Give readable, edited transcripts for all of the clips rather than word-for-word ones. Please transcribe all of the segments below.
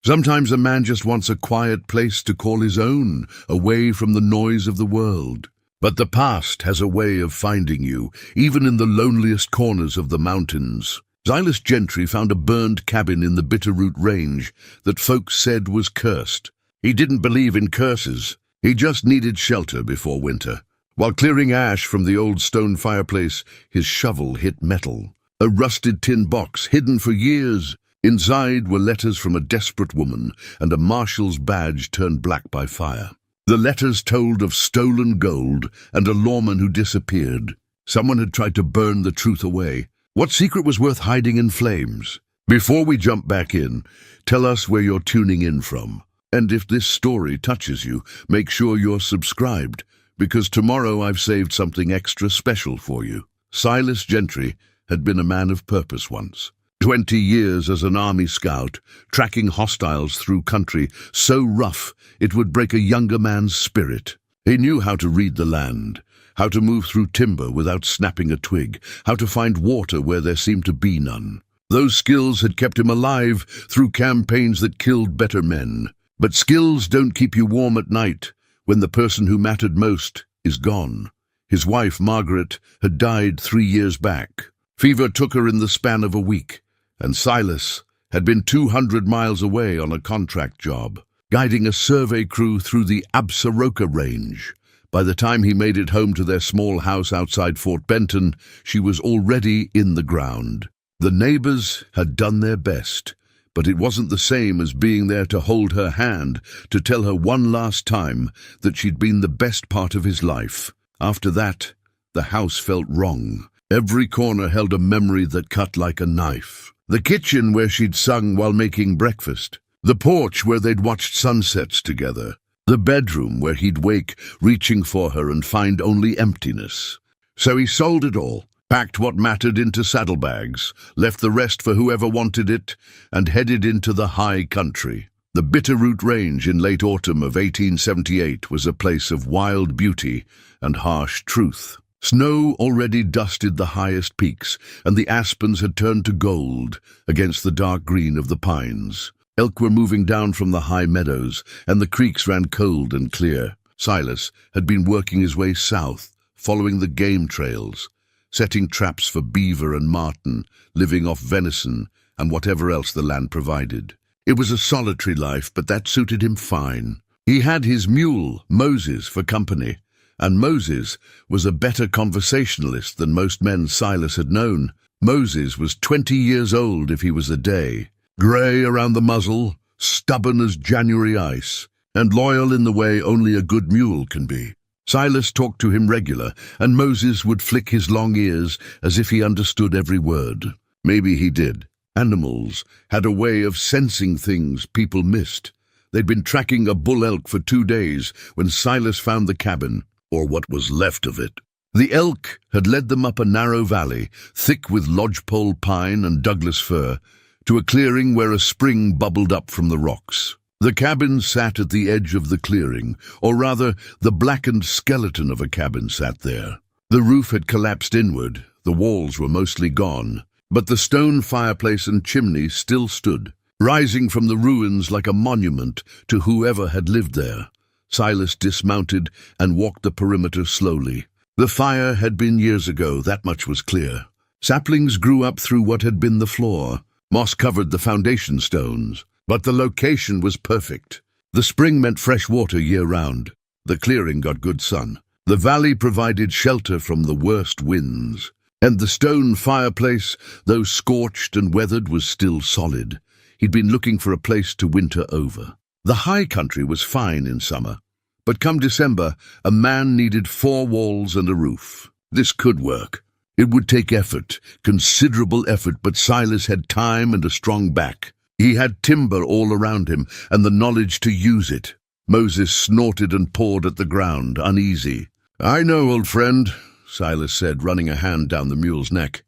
Sometimes a man just wants a quiet place to call his own, away from the noise of the world. But the past has a way of finding you, even in the loneliest corners of the mountains. Silas Gentry found a burned cabin in the Bitterroot Range that folks said was cursed. He didn't believe in curses. He just needed shelter before winter. While clearing ash from the old stone fireplace, his shovel hit metal. A rusted tin box hidden for years. Inside were letters from a desperate woman and a marshal's badge turned black by fire. The letters told of stolen gold and a lawman who disappeared. Someone had tried to burn the truth away. What secret was worth hiding in flames? Before we jump back in, tell us where you're tuning in from. And if this story touches you, make sure you're subscribed, because tomorrow I've saved something extra special for you. Silas Gentry had been a man of purpose once. 20 years as an army scout, tracking hostiles through country so rough it would break a younger man's spirit. He knew how to read the land, how to move through timber without snapping a twig, how to find water where there seemed to be none. Those skills had kept him alive through campaigns that killed better men. But skills don't keep you warm at night when the person who mattered most is gone. His wife, Margaret, had died 3 years back. Fever took her in the span of a week, and Silas had been 200 miles away on a contract job, guiding a survey crew through the Absaroka Range. By the time he made it home to their small house outside Fort Benton, she was already in the ground. The neighbors had done their best, but it wasn't the same as being there to hold her hand, to tell her one last time that she'd been the best part of his life. After that, the house felt wrong. Every corner held a memory that cut like a knife. The kitchen where she'd sung while making breakfast. The porch where they'd watched sunsets together. The bedroom where he'd wake, reaching for her and find only emptiness. So he sold it all, packed what mattered into saddlebags, left the rest for whoever wanted it, and headed into the high country. The Bitterroot Range in late autumn of 1878 was a place of wild beauty and harsh truth. Snow already dusted the highest peaks, and the aspens had turned to gold against the dark green of the pines. Elk were moving down from the high meadows, and the creeks ran cold and clear. Silas had been working his way south, following the game trails, setting traps for beaver and marten, living off venison and whatever else the land provided. It was a solitary life, but that suited him fine. He had his mule, Moses, for company, and Moses was a better conversationalist than most men Silas had known. Moses was 20 years old if he was a day, grey around the muzzle, stubborn as January ice, and loyal in the way only a good mule can be. Silas talked to him regular, and Moses would flick his long ears as if he understood every word. Maybe he did. Animals had a way of sensing things people missed. They'd been tracking a bull elk for 2 days when Silas found the cabin, or what was left of it. The elk had led them up a narrow valley, thick with lodgepole pine and Douglas fir, to a clearing where a spring bubbled up from the rocks. The cabin sat at the edge of the clearing, or rather, the blackened skeleton of a cabin sat there. The roof had collapsed inward, the walls were mostly gone, but the stone fireplace and chimney still stood, rising from the ruins like a monument to whoever had lived there. Silas dismounted and walked the perimeter slowly. The fire had been years ago, that much was clear. Saplings grew up through what had been the floor. Moss covered the foundation stones. But the location was perfect. The spring meant fresh water year-round. The clearing got good sun. The valley provided shelter from the worst winds. And the stone fireplace, though scorched and weathered, was still solid. He'd been looking for a place to winter over. The high country was fine in summer, but come December, a man needed 4 walls and a roof. This could work. It would take effort, considerable effort, but Silas had time and a strong back. He had timber all around him and the knowledge to use it. Moses snorted and pawed at the ground, uneasy. "I know, old friend," Silas said, running a hand down the mule's neck.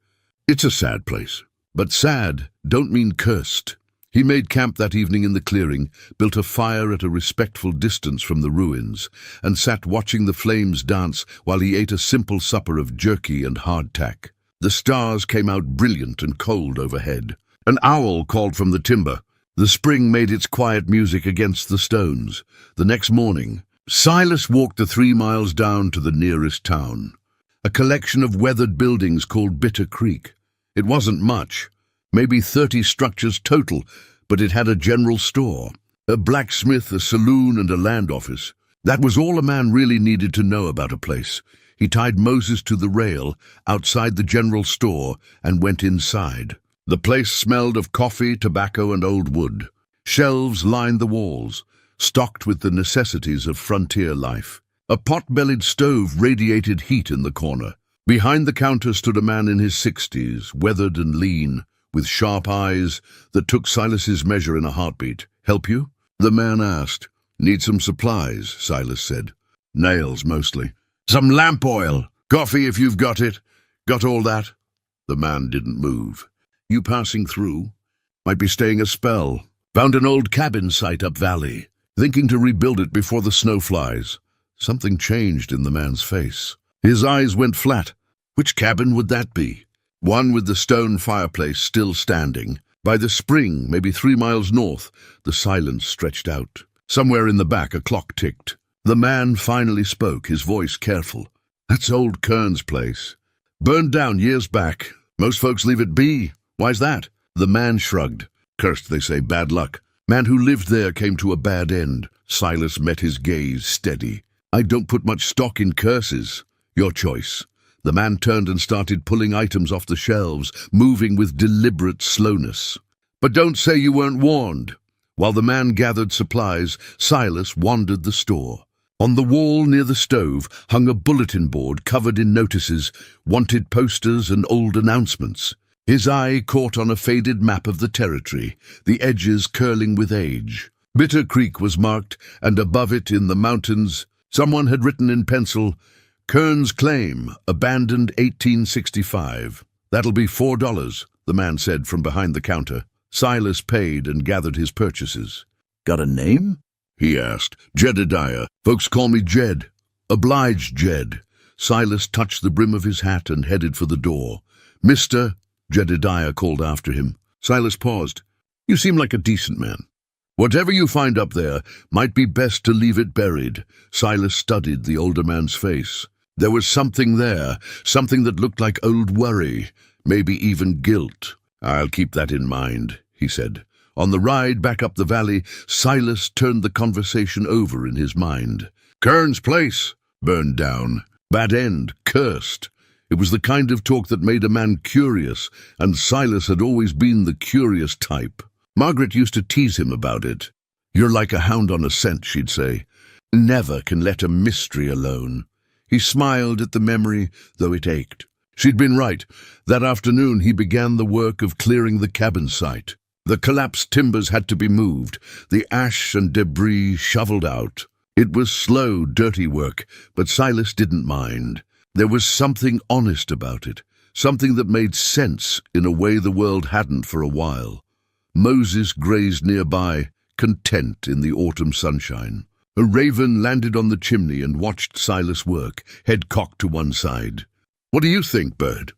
"It's a sad place, but sad don't mean cursed." He made camp that evening in the clearing, built a fire at a respectful distance from the ruins, and sat watching the flames dance while he ate a simple supper of jerky and hardtack. The stars came out brilliant and cold overhead. An owl called from the timber. The spring made its quiet music against the stones. The next morning, Silas walked the 3 miles down to the nearest town, a collection of weathered buildings called Bitter Creek. It wasn't much, maybe 30 structures total, but it had a general store, a blacksmith, a saloon, and a land office. That was all a man really needed to know about a place. He tied Moses to the rail outside the general store and went inside. The place smelled of coffee, tobacco, and old wood. Shelves lined the walls, stocked with the necessities of frontier life. A pot-bellied stove radiated heat in the corner. Behind the counter stood a man in his 60s, weathered and lean, with sharp eyes that took Silas's measure in a heartbeat. "Help you?" the man asked. "Need some supplies," Silas said. "Nails, mostly. Some lamp oil. Coffee, if you've got it. Got all that?" The man didn't move. "You passing through? Might be staying a spell. Found an old cabin site up valley. Thinking to rebuild it before the snow flies." Something changed in the man's face. His eyes went flat. Which cabin would that be? One with the stone fireplace still standing. By the spring, maybe 3 miles north, the silence stretched out. Somewhere in the back, a clock ticked. The man finally spoke, his voice careful. "That's old Kern's place. Burned down years back. Most folks leave it be. Why's that?" The man shrugged. "Cursed, they say, bad luck. Man who lived there came to a bad end." Silas met his gaze steady. "I don't put much stock in curses. Your choice." The man turned and started pulling items off the shelves, moving with deliberate slowness. "But don't say you weren't warned." While the man gathered supplies, Silas wandered the store. On the wall near the stove hung a bulletin board covered in notices, wanted posters, and old announcements. His eye caught on a faded map of the territory, the edges curling with age. Bitter Creek was marked, and above it in the mountains, someone had written in pencil, "Kern's claim, abandoned 1865. "That'll be $4, the man said from behind the counter. Silas paid and gathered his purchases. "Got a name?" he asked. "Jedediah. Folks call me Jed. Obliged, Jed." Silas touched the brim of his hat and headed for the door. "Mister," Jedediah called after him. Silas paused. "You seem like a decent man. Whatever you find up there might be best to leave it buried." Silas studied the older man's face. There was something there, something that looked like old worry, maybe even guilt. "I'll keep that in mind," he said. On the ride back up the valley, Silas turned the conversation over in his mind. Kern's place, burned down. Bad end, cursed. It was the kind of talk that made a man curious, and Silas had always been the curious type. Margaret used to tease him about it. "You're like a hound on a scent," she'd say. "Never can let a mystery alone." He smiled at the memory, though it ached. She'd been right. That afternoon he began the work of clearing the cabin site. The collapsed timbers had to be moved, the ash and debris shoveled out. It was slow, dirty work, but Silas didn't mind. There was something honest about it, something that made sense in a way the world hadn't for a while. Moses grazed nearby, content in the autumn sunshine. A raven landed on the chimney and watched Silas work, head cocked to one side. "What do you think, bird?"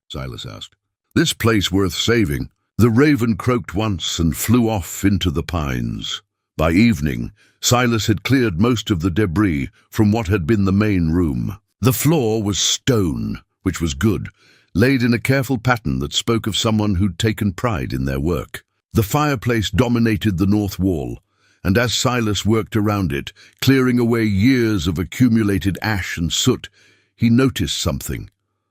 Silas asked. "This place worth saving." The raven croaked once and flew off into the pines. By evening, Silas had cleared most of the debris from what had been the main room. The floor was stone, which was good, laid in a careful pattern that spoke of someone who'd taken pride in their work. The fireplace dominated the north wall, and as Silas worked around it, clearing away years of accumulated ash and soot, he noticed something.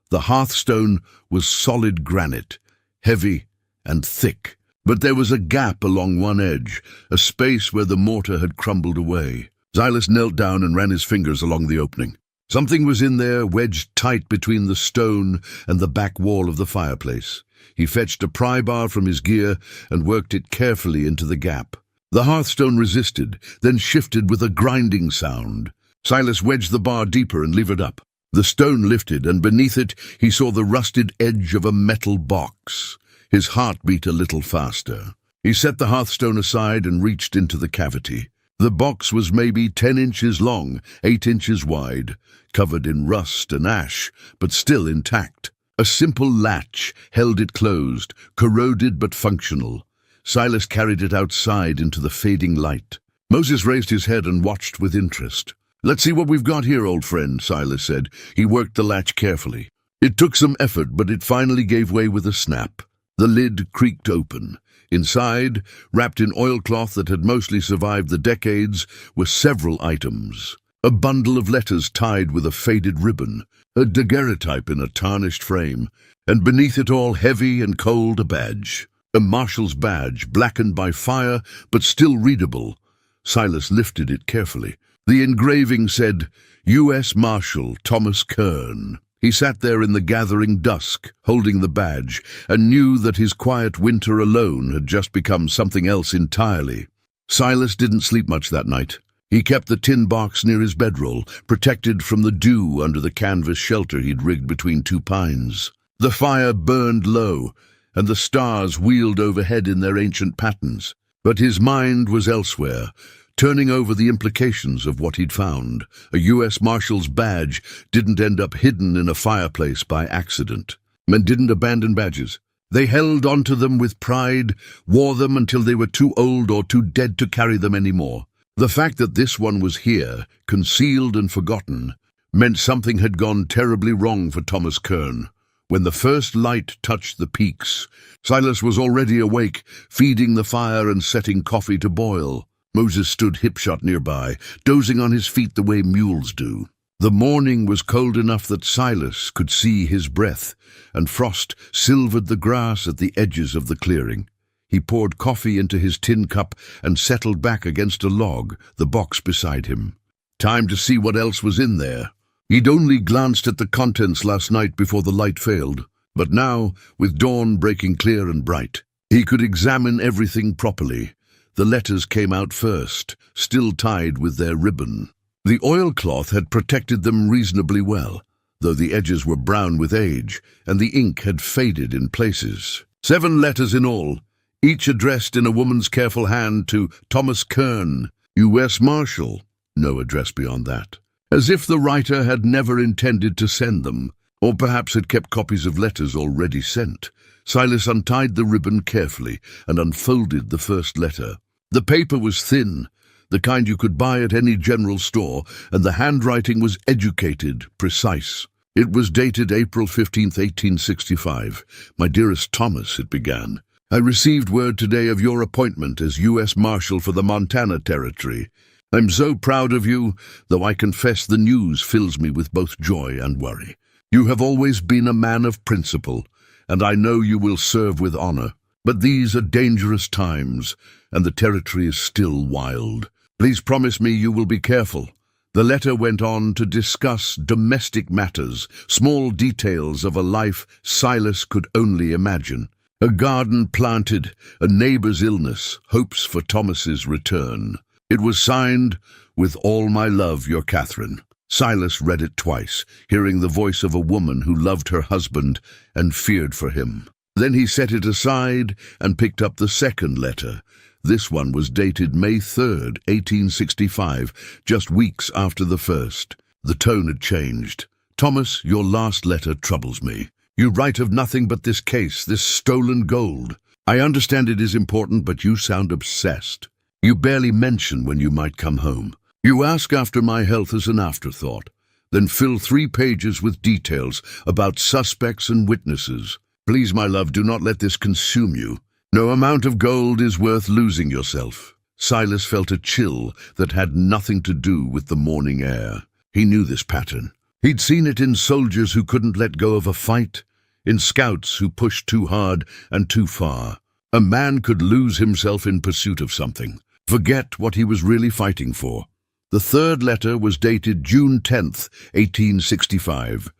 The hearthstone was solid granite, heavy and thick, but there was a gap along one edge, a space where the mortar had crumbled away. Silas knelt down and ran his fingers along the opening. Something was in there, wedged tight between the stone and the back wall of the fireplace. He fetched a pry bar from his gear and worked it carefully into the gap. The hearthstone resisted, then shifted with a grinding sound. Silas wedged the bar deeper and levered up. The stone lifted, and beneath it he saw the rusted edge of a metal box. His heart beat a little faster. He set the hearthstone aside and reached into the cavity. The box was maybe 10 inches long, 8 inches wide, covered in rust and ash, but still intact. A simple latch held it closed, corroded but functional. Silas carried it outside into the fading light. Moses raised his head and watched with interest. "Let's see what we've got here, old friend," Silas said. He worked the latch carefully. It took some effort, but it finally gave way with a snap. The lid creaked open. Inside, wrapped in oilcloth that had mostly survived the decades, were several items. A bundle of letters tied with a faded ribbon, a daguerreotype in a tarnished frame, and beneath it all, heavy and cold, a badge. A marshal's badge, blackened by fire, but still readable. Silas lifted it carefully. The engraving said, U.S. Marshal Thomas Kern. He sat there in the gathering dusk, holding the badge, and knew that his quiet winter alone had just become something else entirely. Silas didn't sleep much that night. He kept the tin box near his bedroll, protected from the dew under the canvas shelter he'd rigged between two pines. The fire burned low, and the stars wheeled overhead in their ancient patterns. But his mind was elsewhere, turning over the implications of what he'd found. A U.S. Marshal's badge didn't end up hidden in a fireplace by accident. Men didn't abandon badges. They held onto them with pride, wore them until they were too old or too dead to carry them anymore. The fact that this one was here, concealed and forgotten, meant something had gone terribly wrong for Thomas Kern. When the first light touched the peaks, Silas was already awake, feeding the fire and setting coffee to boil. Moses stood hip-shot nearby, dozing on his feet the way mules do. The morning was cold enough that Silas could see his breath, and frost silvered the grass at the edges of the clearing. He poured coffee into his tin cup and settled back against a log, the box beside him. Time to see what else was in there. He'd only glanced at the contents last night before the light failed, but now, with dawn breaking clear and bright, he could examine everything properly. The letters came out first, still tied with their ribbon. The oilcloth had protected them reasonably well, though the edges were brown with age, and the ink had faded in places. 7 letters in all, each addressed in a woman's careful hand to Thomas Kern, U.S. Marshal. No address beyond that. As if the writer had never intended to send them, or perhaps had kept copies of letters already sent. Silas untied the ribbon carefully and unfolded the first letter. The paper was thin, the kind you could buy at any general store, and the handwriting was educated, precise. It was dated April 15th, 1865. "My dearest Thomas," it began, "I received word today of your appointment as U.S. Marshal for the Montana Territory. I'm so proud of you, though I confess the news fills me with both joy and worry. You have always been a man of principle, and I know you will serve with honor. But these are dangerous times, and the territory is still wild. Please promise me you will be careful." The letter went on to discuss domestic matters, small details of a life Silas could only imagine. A garden planted, a neighbor's illness, hopes for Thomas's return. It was signed, "With all my love, your Catherine." Silas read it twice, hearing the voice of a woman who loved her husband and feared for him. Then he set it aside and picked up the second letter. This one was dated May 3rd, 1865, just weeks after the first. The tone had changed. "Thomas, your last letter troubles me. You write of nothing but this case, this stolen gold. I understand it is important, but you sound obsessed. You barely mention when you might come home. You ask after my health as an afterthought, then fill 3 pages with details about suspects and witnesses. Please, my love, do not let this consume you. No amount of gold is worth losing yourself." Silas felt a chill that had nothing to do with the morning air. He knew this pattern. He'd seen it in soldiers who couldn't let go of a fight, in scouts who pushed too hard and too far. A man could lose himself in pursuit of something, forget what he was really fighting for. The third letter was dated June 10th, 1865.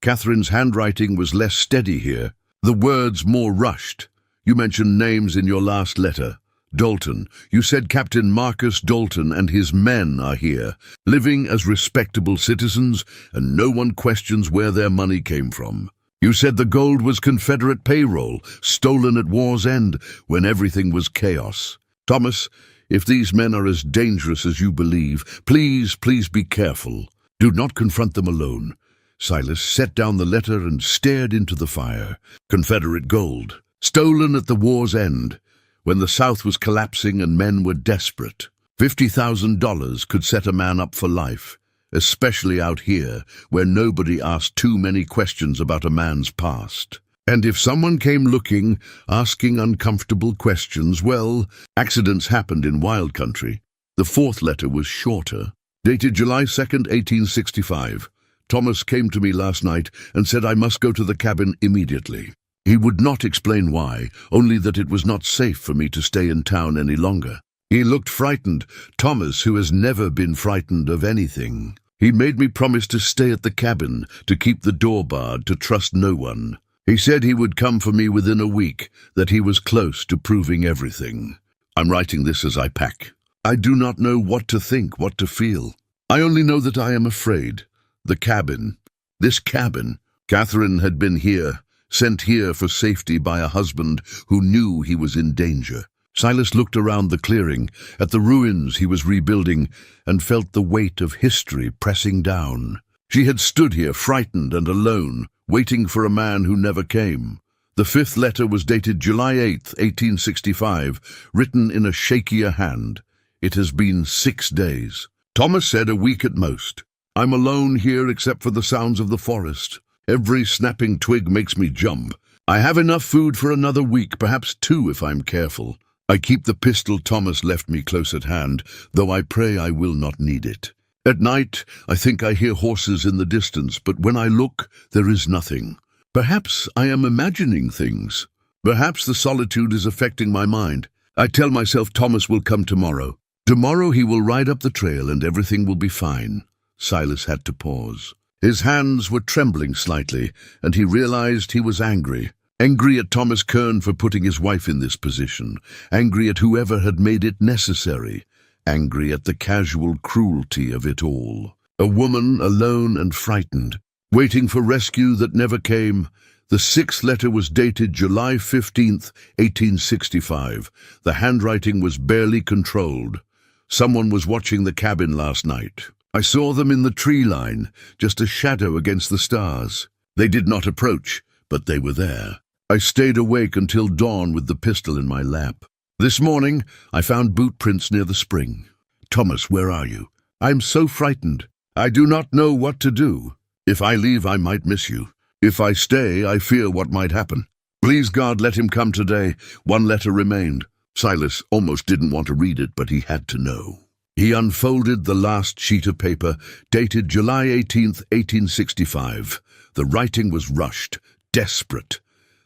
Catherine's handwriting was less steady here, the words more rushed. "You mentioned names in your last letter. Dalton. You said Captain Marcus Dalton and his men are here, living as respectable citizens, and no one questions where their money came from. You said the gold was Confederate payroll, stolen at war's end, when everything was chaos. Thomas, if these men are as dangerous as you believe, please be careful. Do not confront them alone." Silas set down the letter and stared into the fire. Confederate gold, stolen at the war's end. when the South was collapsing and men were desperate. $50,000 could set a man up for life, especially out here, where nobody asked too many questions about a man's past. And if someone came looking, asking uncomfortable questions, well, accidents happened in wild country. The fourth letter was shorter. Dated July 2nd, 1865. Thomas came to me last night and said I must go to the cabin immediately. He would not explain why, only that it was not safe for me to stay in town any longer. He looked frightened, Thomas, who has never been frightened of anything. He made me promise to stay at the cabin, to keep the door barred, to trust no one. He said he would come for me within a week, that he was close to proving everything. I'm writing this as I pack. I do not know what to think, what to feel. I only know that I am afraid. The cabin. This cabin. Catherine had been here, sent here for safety by a husband who knew he was in danger. Silas looked around the clearing, at the ruins he was rebuilding, and felt the weight of history pressing down. She had stood here, frightened and alone, waiting for a man who never came. The fifth letter was dated July 8th, 1865, written in a shakier hand. It has been 6 days. Thomas said a week at most. I'm alone here except for the sounds of the forest. Every snapping twig makes me jump. I have enough food for another week, perhaps 2 if I'm careful. I keep the pistol Thomas left me close at hand, though I pray I will not need it. At night, I think I hear horses in the distance, but when I look, there is nothing. Perhaps I am imagining things. Perhaps the solitude is affecting my mind. I tell myself Thomas will come tomorrow. Tomorrow he will ride up the trail and everything will be fine. Silas had to pause. His hands were trembling slightly, and he realized he was angry. Angry at Thomas Kern for putting his wife in this position. Angry at whoever had made it necessary. Angry at the casual cruelty of it all. A woman alone and frightened, waiting for rescue that never came. The sixth letter was dated July 15th, 1865. The handwriting was barely controlled. Someone was watching the cabin last night. I saw them in the tree line, just a shadow against the stars. They did not approach, but they were there. I stayed awake until dawn with the pistol in my lap. This morning, I found boot prints near the spring. Thomas, where are you? I'm so frightened. I do not know what to do. If I leave, I might miss you. If I stay, I fear what might happen. Please God, let him come today. 1 letter remained. Silas almost didn't want to read it, but he had to know. He unfolded the last sheet of paper, dated July 18th, 1865. The writing was rushed, desperate.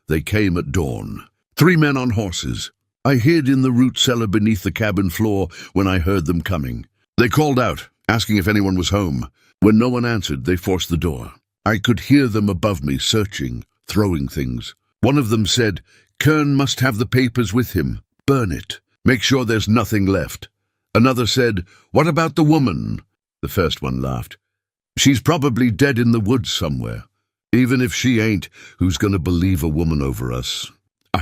They came at dawn. 3 men on horses. I hid in the root cellar beneath the cabin floor when I heard them coming. They called out, asking if anyone was home. When no one answered, they forced the door. I could hear them above me, searching, throwing things. One of them said, Kern must have the papers with him. Burn it. Make sure there's nothing left. Another said, what about the woman? The first one laughed. She's probably dead in the woods somewhere. Even if she ain't, who's going to believe a woman over us?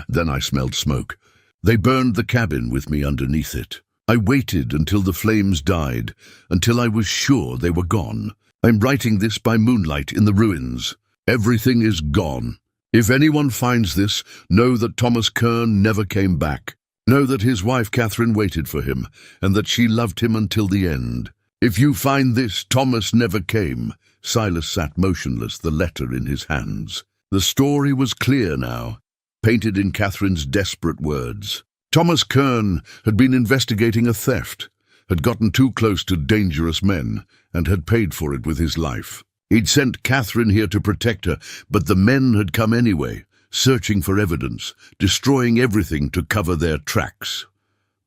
Then I smelled smoke. They burned the cabin with me underneath it. I waited until the flames died, until I was sure they were gone. I'm writing this by moonlight in the ruins. Everything is gone. If anyone finds this, know that Thomas Kern never came back. Know that his wife Catherine waited for him, and that she loved him until the end. If you find this, Thomas never came. Silas sat motionless, the letter in his hands. The story was clear now, painted in Catherine's desperate words. Thomas Kern had been investigating a theft, had gotten too close to dangerous men, and had paid for it with his life. He'd sent Catherine here to protect her, but the men had come anyway, searching for evidence, destroying everything to cover their tracks.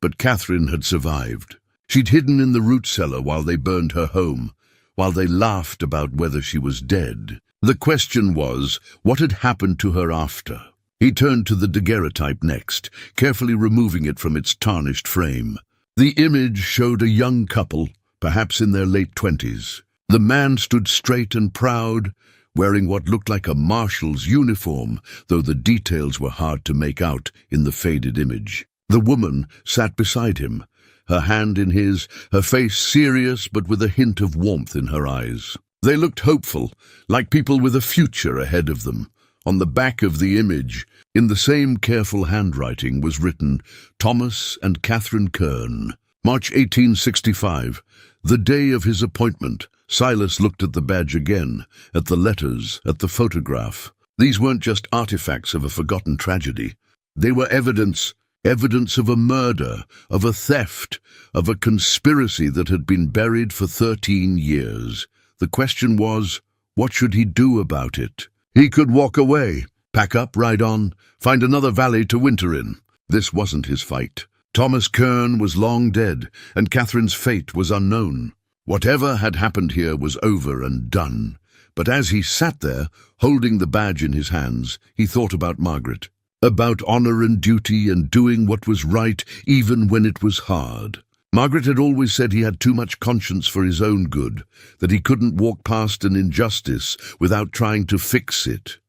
But Catherine had survived. She'd hidden in the root cellar while they burned her home, while they laughed about whether she was dead. The question was, what had happened to her after? He turned to the daguerreotype next, carefully removing it from its tarnished frame. The image showed a young couple, perhaps in their late 20s. The man stood straight and proud, wearing what looked like a marshal's uniform, though the details were hard to make out in the faded image. The woman sat beside him, her hand in his, her face serious but with a hint of warmth in her eyes. They looked hopeful, like people with a future ahead of them, On the back of the image, in the same careful handwriting, was written, Thomas and Catherine Kern, March 1865, the day of his appointment. Silas looked at the badge again, at the letters, at the photograph. These weren't just artifacts of a forgotten tragedy. They were evidence of a murder, of a theft, of a conspiracy that had been buried for 13 years. The question was, what should he do about it? He could walk away, pack up, ride on, find another valley to winter in. This wasn't his fight. Thomas Kern was long dead, and Catherine's fate was unknown. Whatever had happened here was over and done. But as he sat there, holding the badge in his hands, he thought about Margaret, about honor and duty and doing what was right even when it was hard. Margaret had always said he had too much conscience for his own good, that he couldn't walk past an injustice without trying to fix it.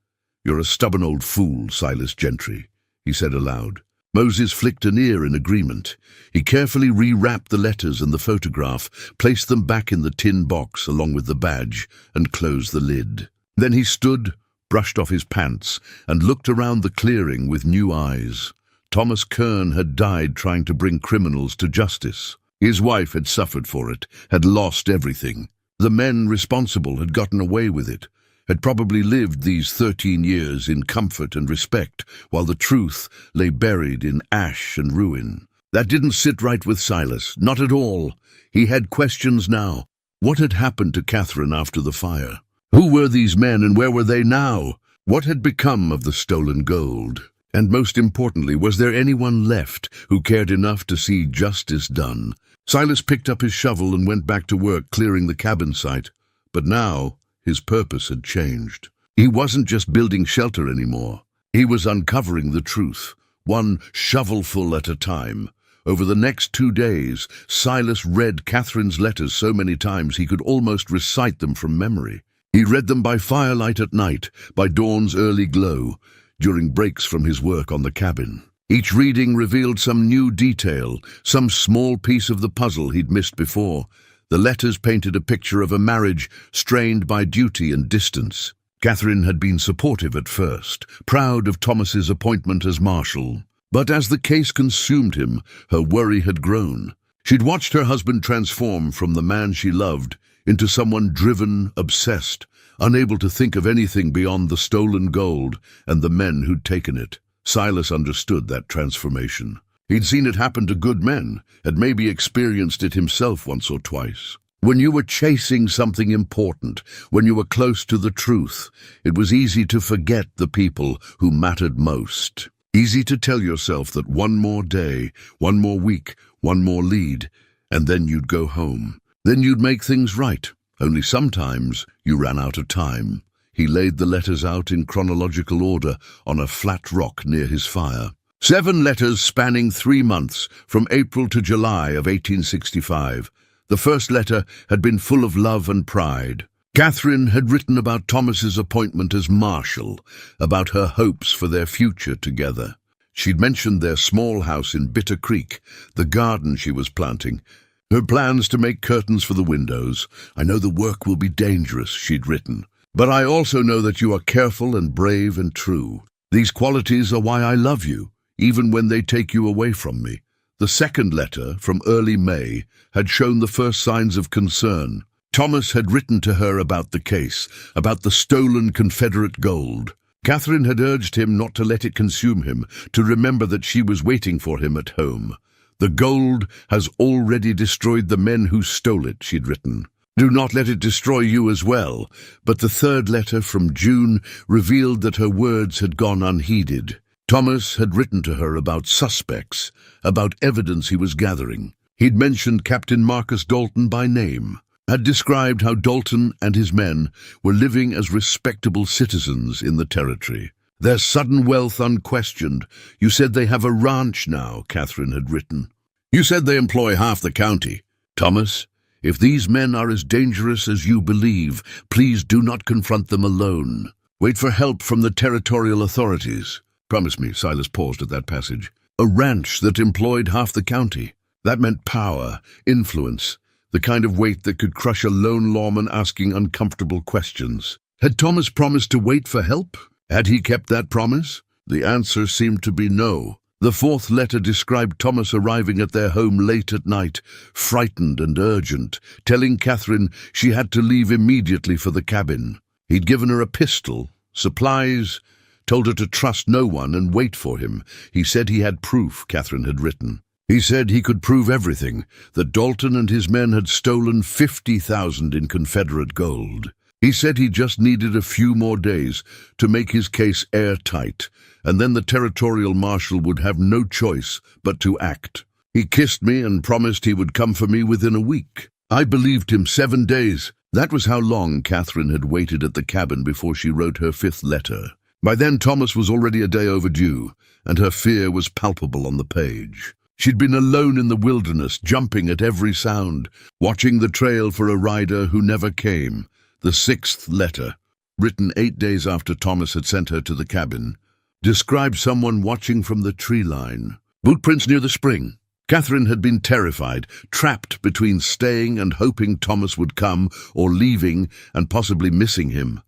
"You're a stubborn old fool, Silas Gentry," he said aloud. Moses flicked an ear in agreement. He carefully rewrapped the letters and the photograph, placed them back in the tin box along with the badge, and closed the lid. Then he stood, brushed off his pants, and looked around the clearing with new eyes. Thomas Kern had died trying to bring criminals to justice. His wife had suffered for it, had lost everything. The men responsible had gotten away with it, had probably lived these 13 years in comfort and respect, while the truth lay buried in ash and ruin. That didn't sit right with Silas, not at all. He had questions now. What had happened to Catherine after the fire? Who were these men and where were they now? What had become of the stolen gold? And most importantly, was there anyone left who cared enough to see justice done? Silas picked up his shovel and went back to work clearing the cabin site. But now his purpose had changed. He wasn't just building shelter anymore. He was uncovering the truth, one shovelful at a time. Over the next 2 days, Silas read Catherine's letters so many times he could almost recite them from memory. He read them by firelight at night, by dawn's early glow, during breaks from his work on the cabin. Each reading revealed some new detail, some small piece of the puzzle he'd missed before. The letters painted a picture of a marriage strained by duty and distance. Catherine had been supportive at first, proud of Thomas's appointment as marshal. But as the case consumed him, her worry had grown. She'd watched her husband transform from the man she loved into someone driven, obsessed, unable to think of anything beyond the stolen gold and the men who'd taken it. Silas understood that transformation. He'd seen it happen to good men, had maybe experienced it himself once or twice. When you were chasing something important, when you were close to the truth, it was easy to forget the people who mattered most. Easy to tell yourself that one more day, one more week, one more lead, and then you'd go home. Then you'd make things right. Only sometimes you ran out of time. He laid the letters out in chronological order on a flat rock near his fire. 7 letters spanning 3 months, from April to July of 1865. The first letter had been full of love and pride. Catherine had written about Thomas's appointment as marshal, about her hopes for their future together. She'd mentioned their small house in Bitter Creek, the garden she was planting, her plans to make curtains for the windows. "I know the work will be dangerous," she'd written, "but I also know that you are careful and brave and true. These qualities are why I love you, even when they take you away from me." The second letter, from early May, had shown the first signs of concern. Thomas had written to her about the case, about the stolen Confederate gold. Catherine had urged him not to let it consume him, to remember that she was waiting for him at home. "The gold has already destroyed the men who stole it," she'd written. "Do not let it destroy you as well." But the third letter, from June, revealed that her words had gone unheeded. Thomas had written to her about suspects, about evidence he was gathering. He'd mentioned Captain Marcus Dalton by name, had described how Dalton and his men were living as respectable citizens in the territory. "Their sudden wealth unquestioned. You said they have a ranch now," Catherine had written. "You said they employ half the county. Thomas, if these men are as dangerous as you believe, please do not confront them alone. Wait for help from the territorial authorities. Promise me," Silas paused at that passage, "a ranch that employed half the county." That meant power, influence, the kind of weight that could crush a lone lawman asking uncomfortable questions. Had Thomas promised to wait for help? Had he kept that promise? The answer seemed to be no. The fourth letter described Thomas arriving at their home late at night, frightened and urgent, telling Catherine she had to leave immediately for the cabin. He'd given her a pistol, supplies, told her to trust no one and wait for him. He said he had proof, Catherine had written. He said he could prove everything, that Dalton and his men had stolen 50,000 in Confederate gold. He said he just needed a few more days to make his case airtight, and then the territorial marshal would have no choice but to act. He kissed me and promised he would come for me within a week. I believed him. 7 days. That was how long Catherine had waited at the cabin before she wrote her fifth letter. By then Thomas was already a day overdue, and her fear was palpable on the page. She'd been alone in the wilderness, jumping at every sound, watching the trail for a rider who never came. The sixth letter, written 8 days after Thomas had sent her to the cabin, described someone watching from the tree line. Footprints near the spring. Catherine had been terrified, trapped between staying and hoping Thomas would come, or leaving and possibly missing him.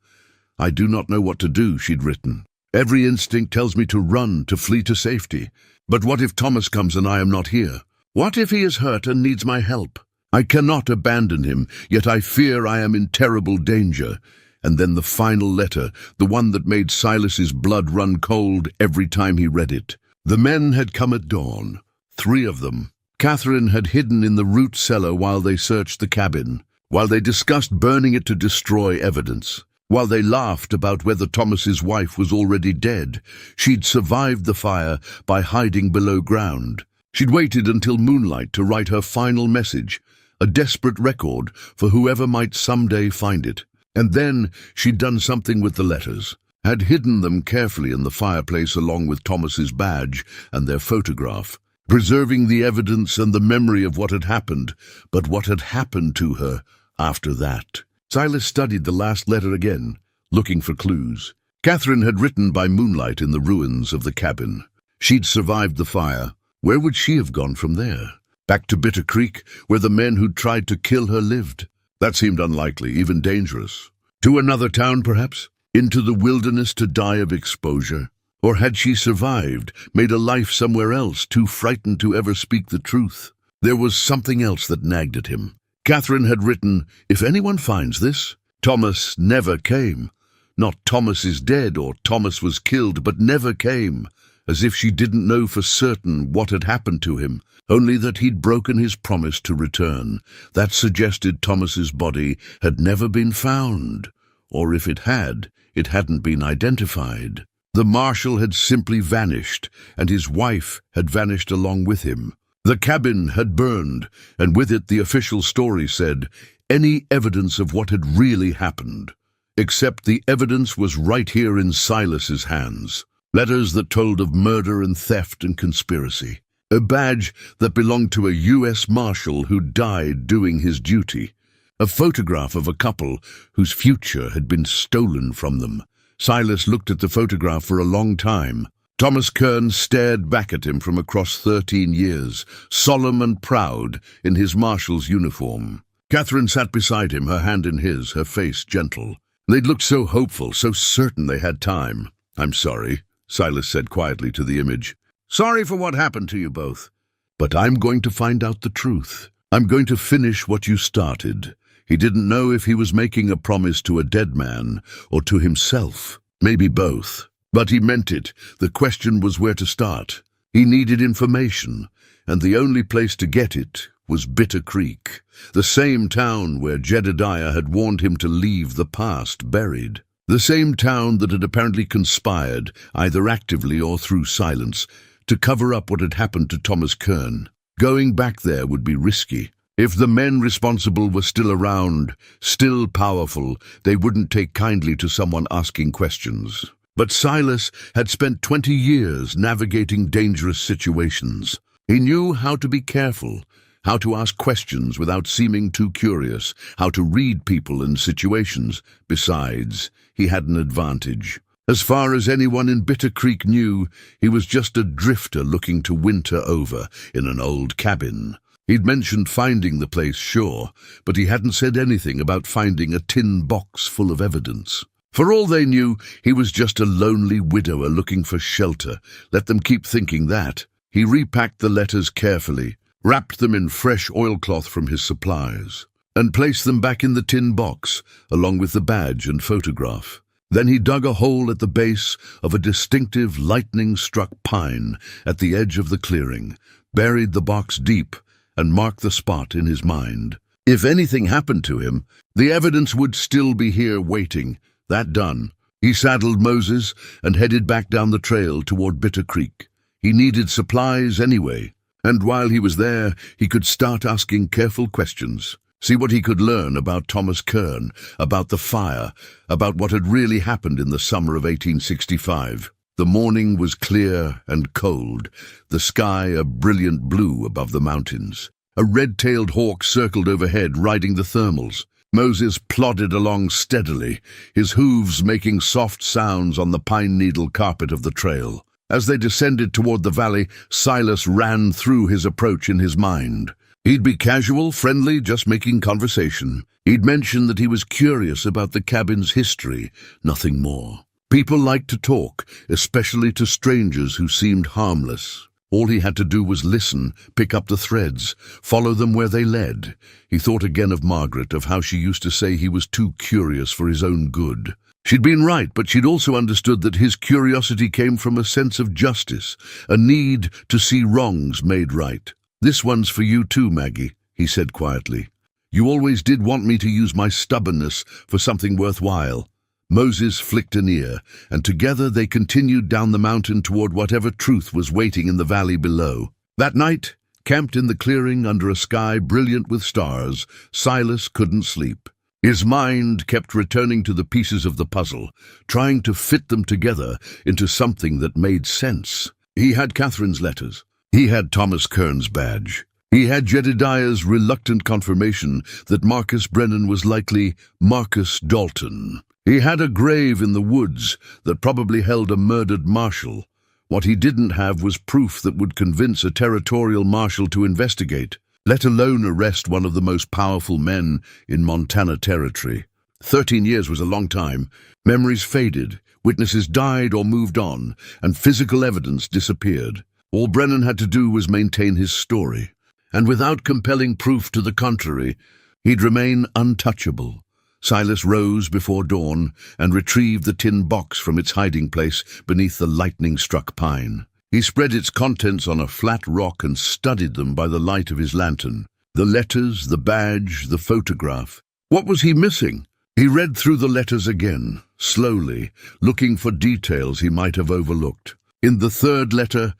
I do not know what to do, she'd written. Every instinct tells me to run, to flee to safety. But what if Thomas comes and I am not here? What if he is hurt and needs my help? I cannot abandon him, yet I fear I am in terrible danger. And then the final letter, the one that made Silas's blood run cold every time he read it. The men had come at dawn, 3 of them. Catherine had hidden in the root cellar while they searched the cabin, while they discussed burning it to destroy evidence. While they laughed about whether Thomas's wife was already dead, she'd survived the fire by hiding below ground. She'd waited until moonlight to write her final message, a desperate record for whoever might someday find it. And then she'd done something with the letters, had hidden them carefully in the fireplace along with Thomas's badge and their photograph, preserving the evidence and the memory of what had happened, but what had happened to her after that. Silas studied the last letter again, looking for clues. Catherine had written by moonlight in the ruins of the cabin. She'd survived the fire. Where would she have gone from there? Back to Bitter Creek, where the men who'd tried to kill her lived? That seemed unlikely, even dangerous. To another town, perhaps? Into the wilderness to die of exposure? Or had she survived, made a life somewhere else, too frightened to ever speak the truth? There was something else that nagged at him. Catherine had written, if anyone finds this, Thomas never came. Not Thomas is dead or Thomas was killed, but never came. As if she didn't know for certain what had happened to him, only that he'd broken his promise to return. That suggested Thomas's body had never been found, or if it had, it hadn't been identified. The marshal had simply vanished, and his wife had vanished along with him. The cabin had burned, and with it the official story said, any evidence of what had really happened. Except the evidence was right here in Silas's hands. Letters that told of murder and theft and conspiracy. A badge that belonged to a U.S. Marshal who died doing his duty. A photograph of a couple whose future had been stolen from them. Silas looked at the photograph for a long time. Thomas Kern stared back at him from across 13 years, solemn and proud in his marshal's uniform. Catherine sat beside him, her hand in his, her face gentle. They'd looked so hopeful, so certain they had time. I'm sorry, Silas said quietly to the image. Sorry for what happened to you both. But I'm going to find out the truth. I'm going to finish what you started. He didn't know if he was making a promise to a dead man or to himself. Maybe both. But he meant it. The question was where to start. He needed information, and the only place to get it was Bitter Creek, the same town where Jedediah had warned him to leave the past buried. The same town that had apparently conspired, either actively or through silence, to cover up what had happened to Thomas Kern. Going back there would be risky. If the men responsible were still around, still powerful, they wouldn't take kindly to someone asking questions. But Silas had spent 20 years navigating dangerous situations. He knew how to be careful, how to ask questions without seeming too curious, how to read people and situations. Besides, he had an advantage. As far as anyone in Bitter Creek knew, he was just a drifter looking to winter over in an old cabin. He'd mentioned finding the place, sure, but he hadn't said anything about finding a tin box full of evidence. For all they knew, he was just a lonely widower looking for shelter. Let them keep thinking that. He repacked the letters carefully, wrapped them in fresh oilcloth from his supplies, and placed them back in the tin box, along with the badge and photograph. Then he dug a hole at the base of a distinctive lightning-struck pine at the edge of the clearing, buried the box deep, and marked the spot in his mind. If anything happened to him, the evidence would still be here waiting. That done, he saddled Moses and headed back down the trail toward Bitter Creek. He needed supplies anyway, and while he was there, he could start asking careful questions. See what he could learn about Thomas Kern, about the fire, about what had really happened in the summer of 1865. The morning was clear and cold, the sky a brilliant blue above the mountains. A red-tailed hawk circled overhead, riding the thermals. Moses plodded along steadily, his hooves making soft sounds on the pine-needle carpet of the trail. As they descended toward the valley, Silas ran through his approach in his mind. He'd be casual, friendly, just making conversation. He'd mention that he was curious about the cabin's history, nothing more. People liked to talk, especially to strangers who seemed harmless. All he had to do was listen, pick up the threads, follow them where they led. He thought again of Margaret, of how she used to say he was too curious for his own good. She'd been right, but she'd also understood that his curiosity came from a sense of justice, a need to see wrongs made right. "This one's for you too, Maggie," he said quietly. "You always did want me to use my stubbornness for something worthwhile." Moses flicked an ear, and together they continued down the mountain toward whatever truth was waiting in the valley below. That night, camped in the clearing under a sky brilliant with stars, Silas couldn't sleep. His mind kept returning to the pieces of the puzzle, trying to fit them together into something that made sense. He had Catherine's letters. He had Thomas Kern's badge. He had Jedediah's reluctant confirmation that Marcus Brennan was likely Marcus Dalton. He had a grave in the woods that probably held a murdered marshal. What he didn't have was proof that would convince a territorial marshal to investigate, let alone arrest one of the most powerful men in Montana Territory. 13 years was a long time. Memories faded, witnesses died or moved on, and physical evidence disappeared. All Brennan had to do was maintain his story, and without compelling proof to the contrary, he'd remain untouchable. Silas rose before dawn and retrieved the tin box from its hiding place beneath the lightning-struck pine. He spread its contents on a flat rock and studied them by the light of his lantern. The letters, the badge, the photograph. What was he missing? He read through the letters again, slowly, looking for details he might have overlooked. In the third letter,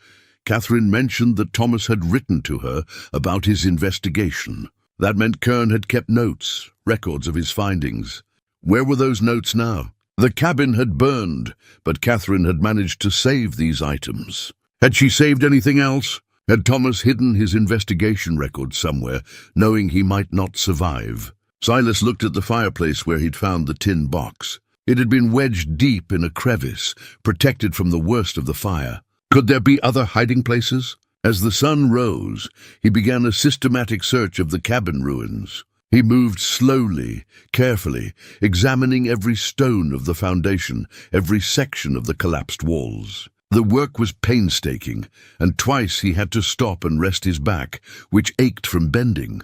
Catherine mentioned that Thomas had written to her about his investigation. That meant Kern had kept notes, records of his findings. Where were those notes now? The cabin had burned, but Catherine had managed to save these items. Had she saved anything else? Had Thomas hidden his investigation records somewhere, knowing he might not survive? Silas looked at the fireplace where he'd found the tin box. It had been wedged deep in a crevice, protected from the worst of the fire. Could there be other hiding places? As the sun rose, he began a systematic search of the cabin ruins. He moved slowly, carefully, examining every stone of the foundation, every section of the collapsed walls. The work was painstaking, and twice he had to stop and rest his back, which ached from bending.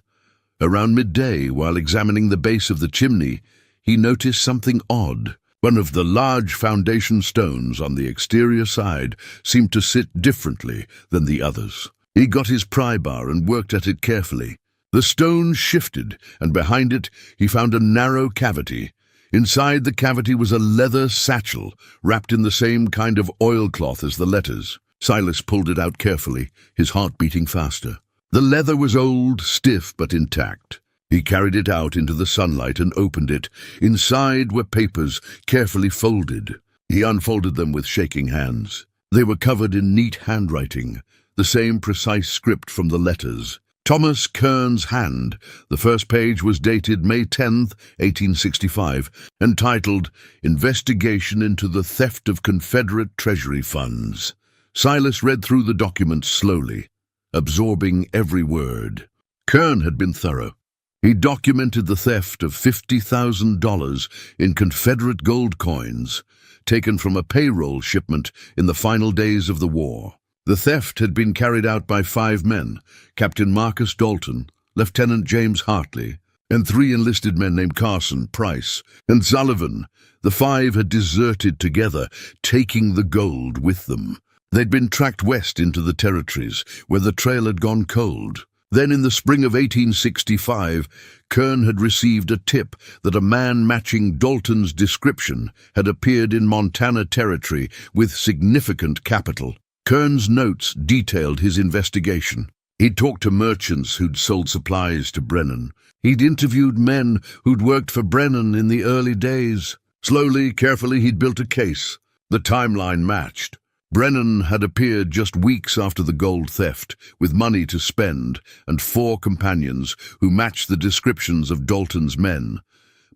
Around midday, while examining the base of the chimney, he noticed something odd. One of the large foundation stones on the exterior side seemed to sit differently than the others. He got his pry bar and worked at it carefully. The stone shifted, and behind it he found a narrow cavity. Inside the cavity was a leather satchel, wrapped in the same kind of oilcloth as the letters. Silas pulled it out carefully, his heart beating faster. The leather was old, stiff, but intact. He carried it out into the sunlight and opened it. Inside were papers, carefully folded. He unfolded them with shaking hands. They were covered in neat handwriting, the same precise script from the letters. Thomas Kern's hand. The first page was dated May 10th, 1865, and titled, "Investigation into the Theft of Confederate Treasury Funds." Silas read through the document slowly, absorbing every word. Kern had been thorough. He documented the theft of $50,000 in Confederate gold coins, taken from a payroll shipment in the final days of the war. The theft had been carried out by 5 men, Captain Marcus Dalton, Lieutenant James Hartley, and 3 enlisted men named Carson, Price, and Sullivan. The 5 had deserted together, taking the gold with them. They'd been tracked west into the territories, where the trail had gone cold. Then in the spring of 1865, Kern had received a tip that a man matching Dalton's description had appeared in Montana Territory with significant capital. Kern's notes detailed his investigation. He'd talked to merchants who'd sold supplies to Brennan. He'd interviewed men who'd worked for Brennan in the early days. Slowly, carefully, he'd built a case. The timeline matched. Brennan had appeared just weeks after the gold theft, with money to spend, and 4 companions who matched the descriptions of Dalton's men.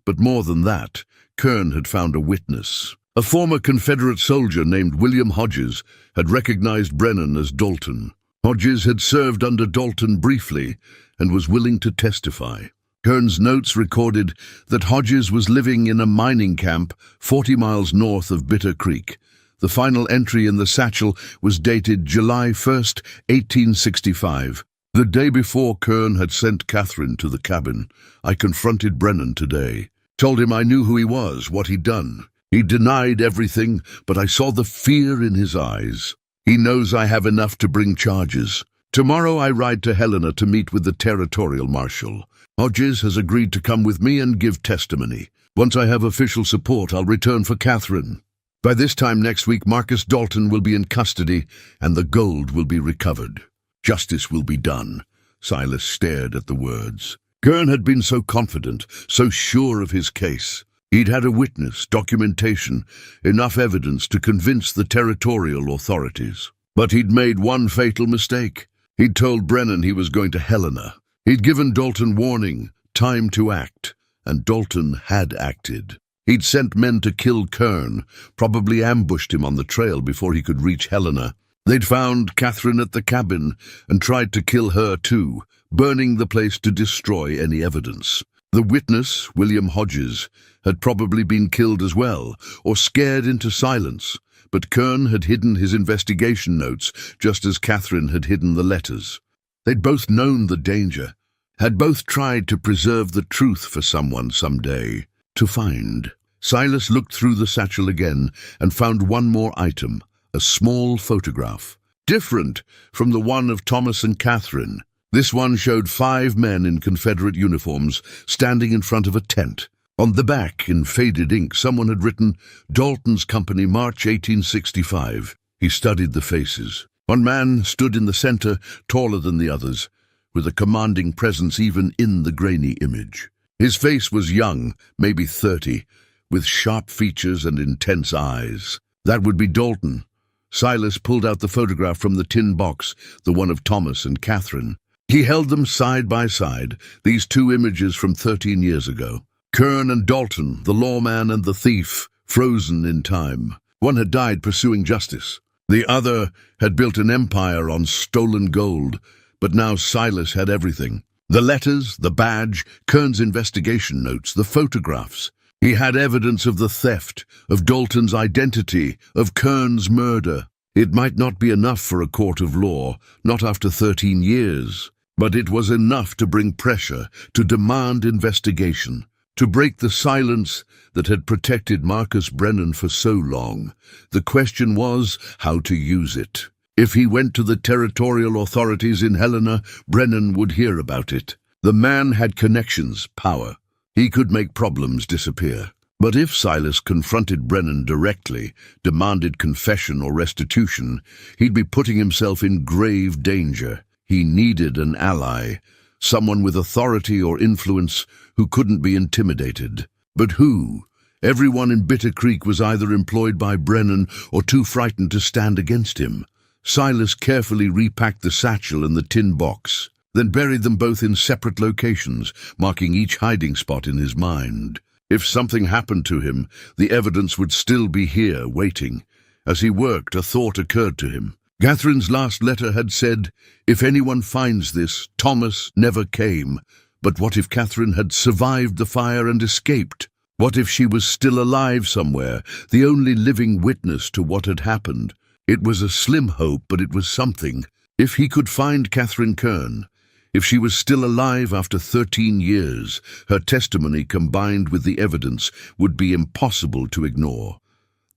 But more than that, Kern had found a witness. A former Confederate soldier named William Hodges had recognized Brennan as Dalton. Hodges had served under Dalton briefly and was willing to testify. Kern's notes recorded that Hodges was living in a mining camp 40 miles north of Bitter Creek. The final entry in the satchel was dated July 1st, 1865. The day before Kern had sent Catherine to the cabin, I confronted Brennan today. Told him I knew who he was, what he'd done. He denied everything, but I saw the fear in his eyes. He knows I have enough to bring charges. Tomorrow I ride to Helena to meet with the territorial marshal. Hodges has agreed to come with me and give testimony. Once I have official support, I'll return for Catherine. By this time next week, Marcus Dalton will be in custody, and the gold will be recovered. Justice will be done. Silas stared at the words. Kern had been so confident, so sure of his case. He'd had a witness, documentation, enough evidence to convince the territorial authorities. But he'd made one fatal mistake. He'd told Brennan he was going to Helena. He'd given Dalton warning, time to act, and Dalton had acted. He'd sent men to kill Kern, probably ambushed him on the trail before he could reach Helena. They'd found Catherine at the cabin and tried to kill her too, burning the place to destroy any evidence. The witness, William Hodges, had probably been killed as well, or scared into silence, but Kern had hidden his investigation notes just as Catherine had hidden the letters. They'd both known the danger, had both tried to preserve the truth for someone someday to find. Silas looked through the satchel again and found one more item, a small photograph, different from the one of Thomas and Catherine. This one showed 5 men in Confederate uniforms standing in front of a tent. On the back, in faded ink, someone had written, "Dalton's Company, March 1865. He studied the faces. One man stood in the center, taller than the others, with a commanding presence even in the grainy image. His face was young, maybe 30, with sharp features and intense eyes. That would be Dalton. Silas pulled out the photograph from the tin box, the one of Thomas and Catherine. He held them side by side, these 2 images from 13 years ago. Kern and Dalton, the lawman and the thief, frozen in time. One had died pursuing justice. The other had built an empire on stolen gold, but now Silas had everything. The letters, the badge, Kern's investigation notes, the photographs. He had evidence of the theft, of Dalton's identity, of Kern's murder. It might not be enough for a court of law, not after 13 years, but it was enough to bring pressure, to demand investigation, to break the silence that had protected Marcus Brennan for so long. The question was how to use it. If he went to the territorial authorities in Helena, Brennan would hear about it. The man had connections, power. He could make problems disappear. But if Silas confronted Brennan directly, demanded confession or restitution, he'd be putting himself in grave danger. He needed an ally, someone with authority or influence who couldn't be intimidated. But who? Everyone in Bitter Creek was either employed by Brennan or too frightened to stand against him. Silas carefully repacked the satchel and the tin box, then buried them both in separate locations, marking each hiding spot in his mind. If something happened to him, the evidence would still be here, waiting. As he worked, a thought occurred to him. Catherine's last letter had said, "If anyone finds this, Thomas never came." But what if Catherine had survived the fire and escaped? What if she was still alive somewhere, the only living witness to what had happened? It was a slim hope, but it was something. If he could find Catherine Kern, if she was still alive after 13 years, her testimony combined with the evidence would be impossible to ignore.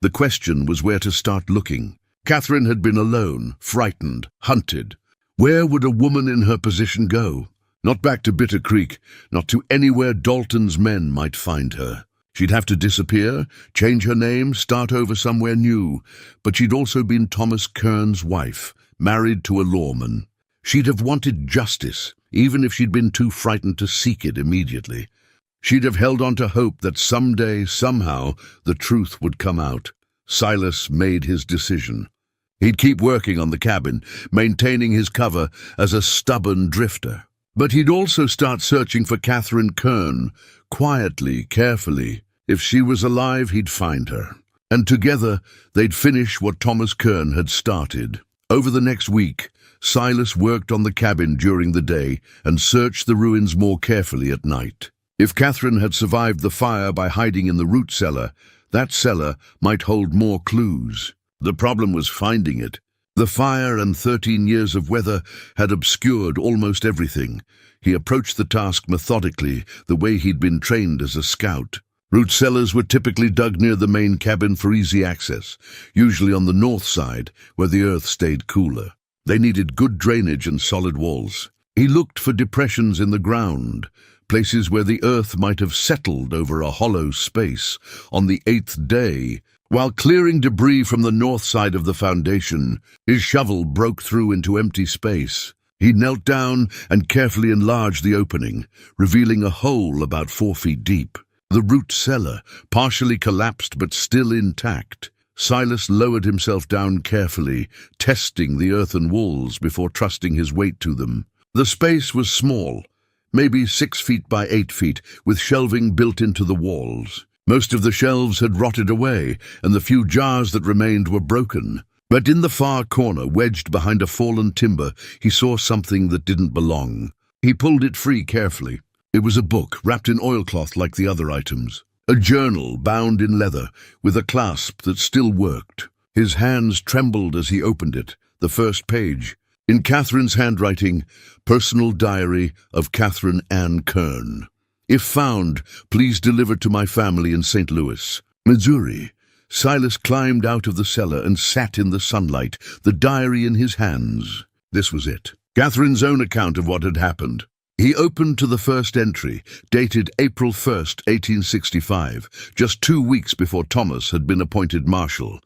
The question was where to start looking. Catherine had been alone, frightened, hunted. Where would a woman in her position go? Not back to Bitter Creek, not to anywhere Dalton's men might find her. She'd have to disappear, change her name, start over somewhere new. But she'd also been Thomas Kern's wife, married to a lawman. She'd have wanted justice, even if she'd been too frightened to seek it immediately. She'd have held on to hope that someday, somehow, the truth would come out. Silas made his decision. He'd keep working on the cabin, maintaining his cover as a stubborn drifter. But he'd also start searching for Catherine Kern, quietly, carefully. If she was alive, he'd find her. And together, they'd finish what Thomas Kern had started. Over the next week, Silas worked on the cabin during the day and searched the ruins more carefully at night. If Catherine had survived the fire by hiding in the root cellar, that cellar might hold more clues. The problem was finding it. The fire and 13 years of weather had obscured almost everything. He approached the task methodically, the way he'd been trained as a scout. Root cellars were typically dug near the main cabin for easy access, usually on the north side, where the earth stayed cooler. They needed good drainage and solid walls. He looked for depressions in the ground, places where the earth might have settled over a hollow space. On the 8th day, while clearing debris from the north side of the foundation, his shovel broke through into empty space. He knelt down and carefully enlarged the opening, revealing a hole about 4 feet deep. The root cellar, partially collapsed but still intact. Silas lowered himself down carefully, testing the earthen walls before trusting his weight to them. The space was small, maybe 6 feet by 8 feet, with shelving built into the walls. Most of the shelves had rotted away, and the few jars that remained were broken. But in the far corner, wedged behind a fallen timber, he saw something that didn't belong. He pulled it free carefully. It was a book, wrapped in oilcloth like the other items. A journal, bound in leather, with a clasp that still worked. His hands trembled as he opened it, the first page. In Catherine's handwriting, Personal Diary of Catherine Ann Kern. If found, please deliver to my family in St. Louis, Missouri. Silas climbed out of the cellar and sat in the sunlight, the diary in his hands. This was it. Catherine's own account of what had happened. He opened to the first entry, dated April 1st, 1865, just 2 weeks before Thomas had been appointed marshal.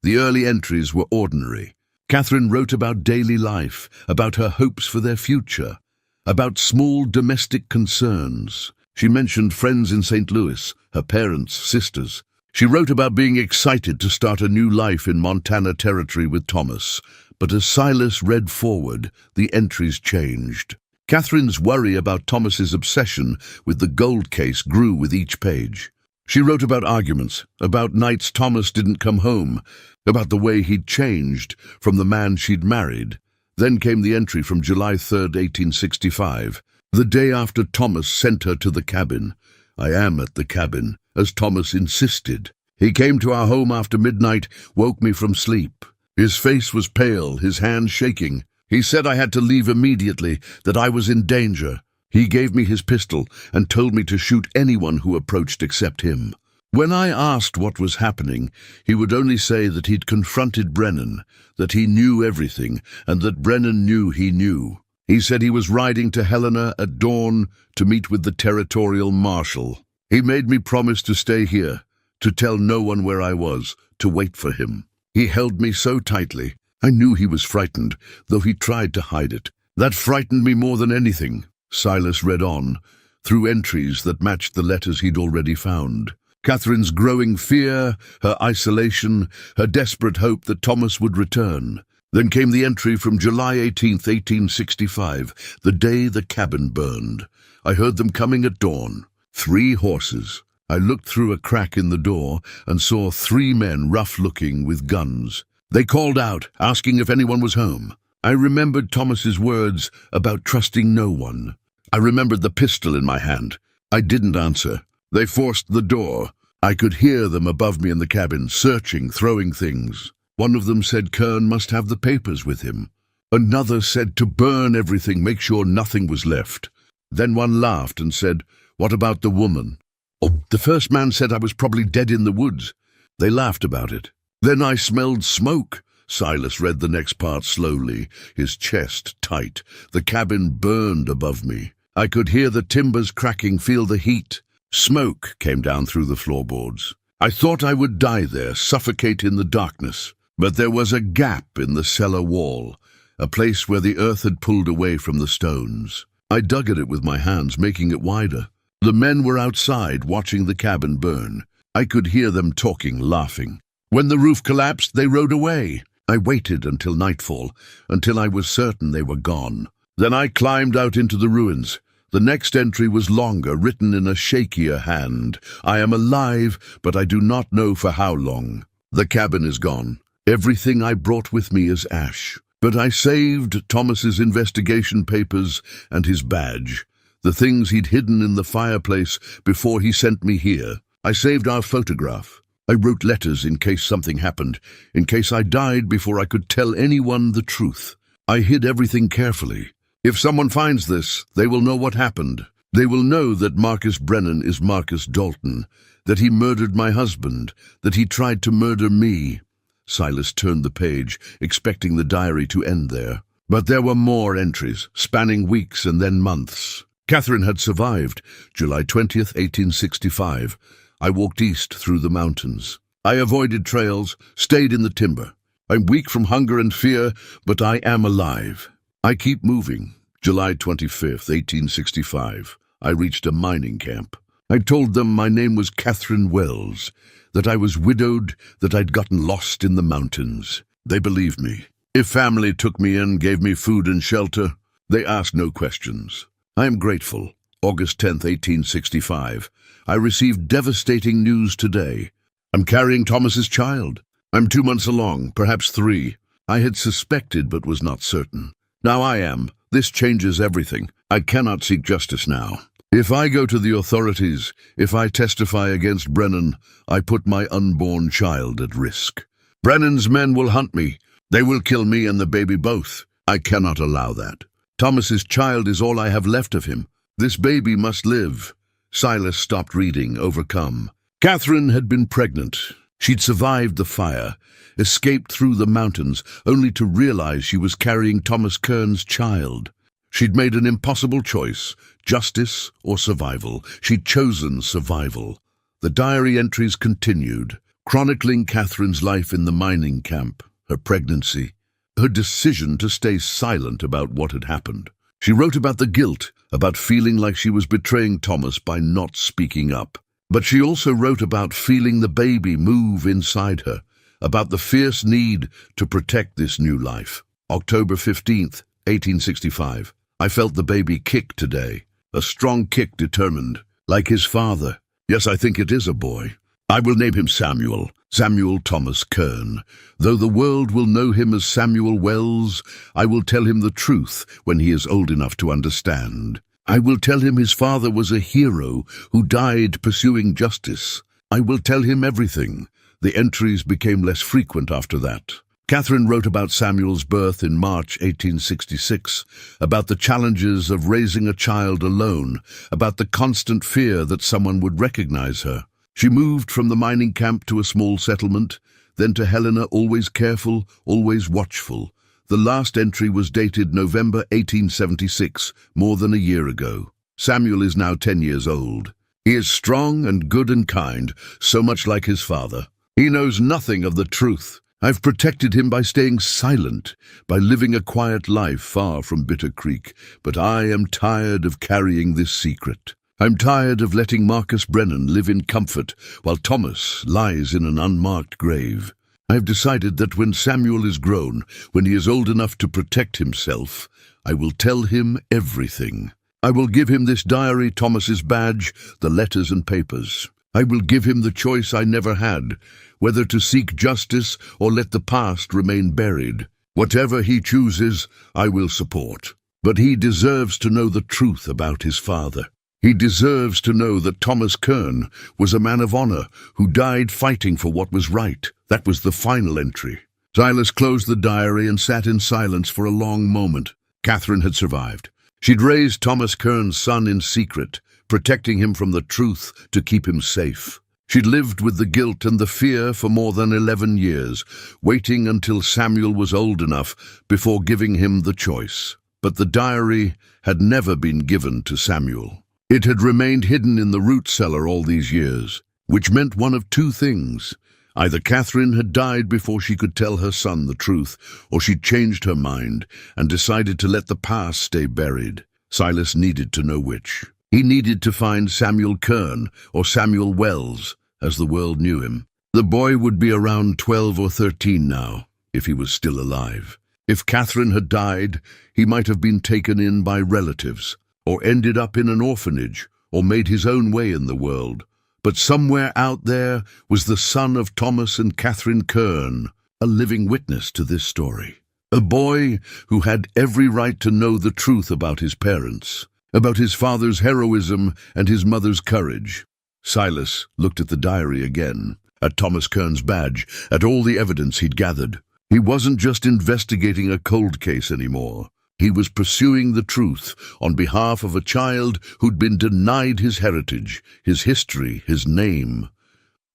The early entries were ordinary. Catherine wrote about daily life, about her hopes for their future, about small domestic concerns. She mentioned friends in St. Louis, her parents, sisters. She wrote about being excited to start a new life in Montana Territory with Thomas. But as Silas read forward, the entries changed. Catherine's worry about Thomas's obsession with the gold case grew with each page. She wrote about arguments, about nights Thomas didn't come home, about the way he'd changed from the man she'd married. Then came the entry from July 3rd, 1865, the day after Thomas sent her to the cabin. I am at the cabin, as Thomas insisted. He came to our home after midnight, woke me from sleep. His face was pale, his hands shaking. He said I had to leave immediately, that I was in danger. He gave me his pistol and told me to shoot anyone who approached except him. When I asked what was happening, he would only say that he'd confronted Brennan, that he knew everything, and that Brennan knew he knew. He said he was riding to Helena at dawn to meet with the territorial marshal. He made me promise to stay here, to tell no one where I was, to wait for him. He held me so tightly. I knew he was frightened, though he tried to hide it. That frightened me more than anything. Silas read on, through entries that matched the letters he'd already found. Catherine's growing fear, her isolation, her desperate hope that Thomas would return. Then came the entry from July 18th, 1865, the day the cabin burned. I heard them coming at dawn. 3 horses. I looked through a crack in the door and saw 3 men, rough-looking, with guns. They called out, asking if anyone was home. I remembered Thomas's words about trusting no one. I remembered the pistol in my hand. I didn't answer. They forced the door. I could hear them above me in the cabin, searching, throwing things. One of them said Kern must have the papers with him. Another said to burn everything, make sure nothing was left. Then one laughed and said, "What about the woman?" "Oh, the first man said I was probably dead in the woods." They laughed about it. Then I smelled smoke. Silas read the next part slowly, his chest tight. The cabin burned above me. I could hear the timbers cracking, feel the heat. Smoke came down through the floorboards. I thought I would die there, suffocate in the darkness. But there was a gap in the cellar wall, a place where the earth had pulled away from the stones. I dug at it with my hands, making it wider. The men were outside, watching the cabin burn. I could hear them talking, laughing. When the roof collapsed, they rode away. I waited until nightfall, until I was certain they were gone. Then I climbed out into the ruins. The next entry was longer, written in a shakier hand. I am alive, but I do not know for how long. The cabin is gone. Everything I brought with me is ash. But I saved Thomas's investigation papers and his badge, the things he'd hidden in the fireplace before he sent me here. I saved our photograph. I wrote letters in case something happened, in case I died before I could tell anyone the truth. I hid everything carefully. If someone finds this, they will know what happened. They will know that Marcus Brennan is Marcus Dalton, that he murdered my husband, that he tried to murder me. Silas turned the page, expecting the diary to end there. But there were more entries, spanning weeks and then months. Catherine had survived, July 20th, 1865. I walked east through the mountains. I avoided trails, stayed in the timber. I'm weak from hunger and fear, but I am alive. I keep moving. July 25th, 1865. I reached a mining camp. I told them my name was Catherine Wells, that I was widowed, that I'd gotten lost in the mountains. They believed me. If family took me in, gave me food and shelter, they asked no questions. I am grateful. August 10th, 1865. I received devastating news today. I'm carrying Thomas's child. I'm 2 months along, perhaps 3. I had suspected but was not certain. Now I am. This changes everything. I cannot seek justice now. If I go to the authorities, if I testify against Brennan, I put my unborn child at risk. Brennan's men will hunt me. They will kill me and the baby both. I cannot allow that. Thomas's child is all I have left of him. This baby must live. Silas stopped reading, overcome. Catherine had been pregnant. She'd survived the fire, escaped through the mountains, only to realize she was carrying Thomas Kern's child. She'd made an impossible choice, justice or survival. She'd chosen survival. The diary entries continued, chronicling Catherine's life in the mining camp, her pregnancy, her decision to stay silent about what had happened. She wrote about the guilt, about feeling like she was betraying Thomas by not speaking up. But she also wrote about feeling the baby move inside her, about the fierce need to protect this new life. October 15th, 1865. I felt the baby kick today, a strong kick determined, like his father. Yes, I think it is a boy. I will name him Samuel, Samuel Thomas Kern. Though the world will know him as Samuel Wells, I will tell him the truth when he is old enough to understand. I will tell him his father was a hero who died pursuing justice. I will tell him everything. The entries became less frequent after that. Catherine wrote about Samuel's birth in March 1866, about the challenges of raising a child alone, about the constant fear that someone would recognize her. She moved from the mining camp to a small settlement, then to Helena, always careful, always watchful. The last entry was dated November 1876, more than a year ago. Samuel is now 10 years old. He is strong and good and kind, so much like his father. He knows nothing of the truth. I've protected him by staying silent, by living a quiet life far from Bitter Creek, but I am tired of carrying this secret. I'm tired of letting Marcus Brennan live in comfort while Thomas lies in an unmarked grave. I've decided that when Samuel is grown, when he is old enough to protect himself, I will tell him everything. I will give him this diary, Thomas's badge, the letters and papers. I will give him the choice I never had, whether to seek justice or let the past remain buried. Whatever he chooses, I will support. But he deserves to know the truth about his father. He deserves to know that Thomas Kern was a man of honor who died fighting for what was right. That was the final entry. Silas closed the diary and sat in silence for a long moment. Catherine had survived. She'd raised Thomas Kern's son in secret, protecting him from the truth to keep him safe. She'd lived with the guilt and the fear for more than 11 years, waiting until Samuel was old enough before giving him the choice. But the diary had never been given to Samuel. It had remained hidden in the root cellar all these years, which meant one of two things. Either Catherine had died before she could tell her son the truth, or she'd changed her mind and decided to let the past stay buried. Silas needed to know which. He needed to find Samuel Kern, or Samuel Wells, as the world knew him. The boy would be around 12 or 13 now, if he was still alive. If Catherine had died, he might have been taken in by relatives, or ended up in an orphanage, or made his own way in the world. But somewhere out there was the son of Thomas and Catherine Kern, a living witness to this story. A boy who had every right to know the truth about his parents, about his father's heroism and his mother's courage. Silas looked at the diary again, at Thomas Kern's badge, at all the evidence he'd gathered. He wasn't just investigating a cold case anymore. He was pursuing the truth on behalf of a child who'd been denied his heritage, his history, his name.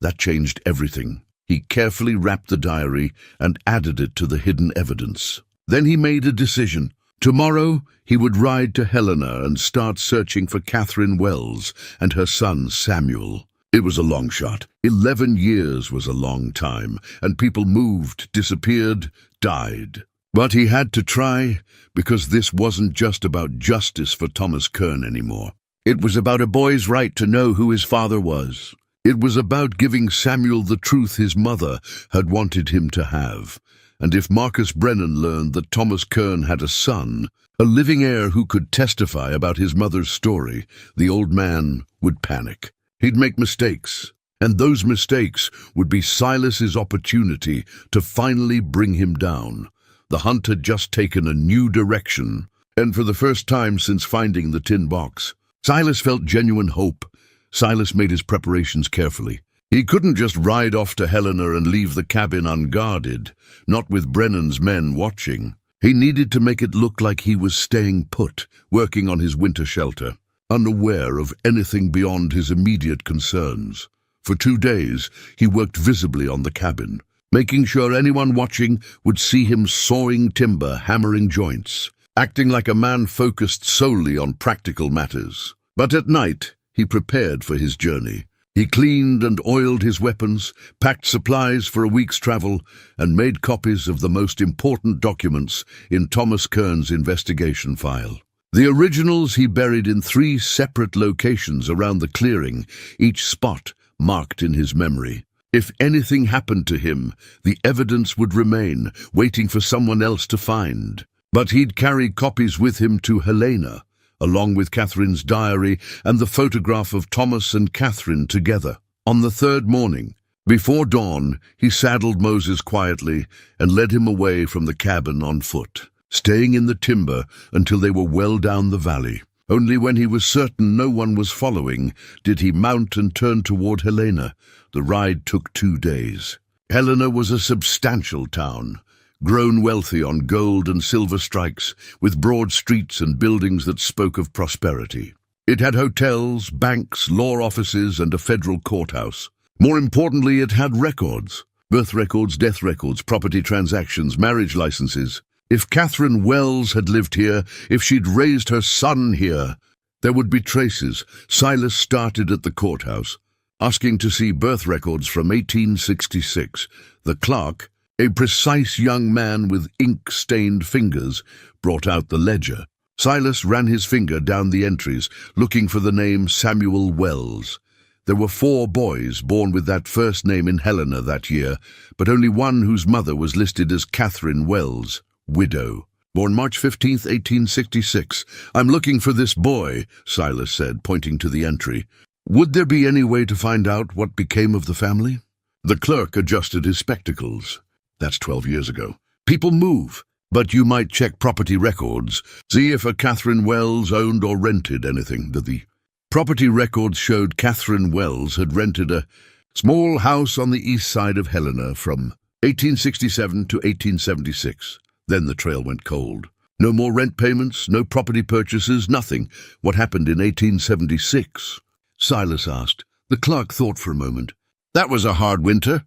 That changed everything. He carefully wrapped the diary and added it to the hidden evidence. Then he made a decision. Tomorrow, he would ride to Helena and start searching for Catherine Wells and her son Samuel. It was a long shot. 11 years was a long time, and people moved, disappeared, died. But he had to try, because this wasn't just about justice for Thomas Kern anymore. It was about a boy's right to know who his father was. It was about giving Samuel the truth his mother had wanted him to have. And if Marcus Brennan learned that Thomas Kern had a son, a living heir who could testify about his mother's story, the old man would panic. He'd make mistakes, and those mistakes would be Silas's opportunity to finally bring him down. The hunt had just taken a new direction, and for the first time since finding the tin box, Silas felt genuine hope. Silas made his preparations carefully. He couldn't just ride off to Helena and leave the cabin unguarded, not with Brennan's men watching. He needed to make it look like he was staying put, working on his winter shelter, unaware of anything beyond his immediate concerns. For 2 days, he worked visibly on the cabin, making sure anyone watching would see him sawing timber, hammering joints, acting like a man focused solely on practical matters. But at night, he prepared for his journey. He cleaned and oiled his weapons, packed supplies for a week's travel, and made copies of the most important documents in Thomas Kern's investigation file. The originals he buried in 3 separate locations around the clearing, each spot marked in his memory. If anything happened to him, the evidence would remain, waiting for someone else to find. But he'd carry copies with him to Helena, along with Catherine's diary and the photograph of Thomas and Catherine together. On the 3rd morning, before dawn, he saddled Moses quietly and led him away from the cabin on foot, staying in the timber until they were well down the valley. Only when he was certain no one was following did he mount and turn toward Helena. The ride took 2 days. Helena was a substantial town, grown wealthy on gold and silver strikes, with broad streets and buildings that spoke of prosperity. It had hotels, banks, law offices, and a federal courthouse. More importantly, it had records: birth records, death records, property transactions, marriage licenses. If Catherine Wells had lived here, if she'd raised her son here, there would be traces. Silas started at the courthouse, asking to see birth records from 1866. The clerk, a precise young man with ink-stained fingers, brought out the ledger. Silas ran his finger down the entries, looking for the name Samuel Wells. There were 4 boys born with that first name in Helena that year, but only one whose mother was listed as Catherine Wells, widow. Born March 15th, 1866. "I'm looking for this boy," Silas said, pointing to the entry. "Would there be any way to find out what became of the family?" The clerk adjusted his spectacles. "That's 12 years ago. People move. But you might check property records, see if a Catherine Wells owned or rented anything. The property records showed Catherine Wells had rented a small house on the east side of Helena from 1867 to 1876. Then the trail went cold. No more rent payments, no property purchases, nothing. What happened in 1876? Silas asked. The clerk thought for a moment. That was a hard winter.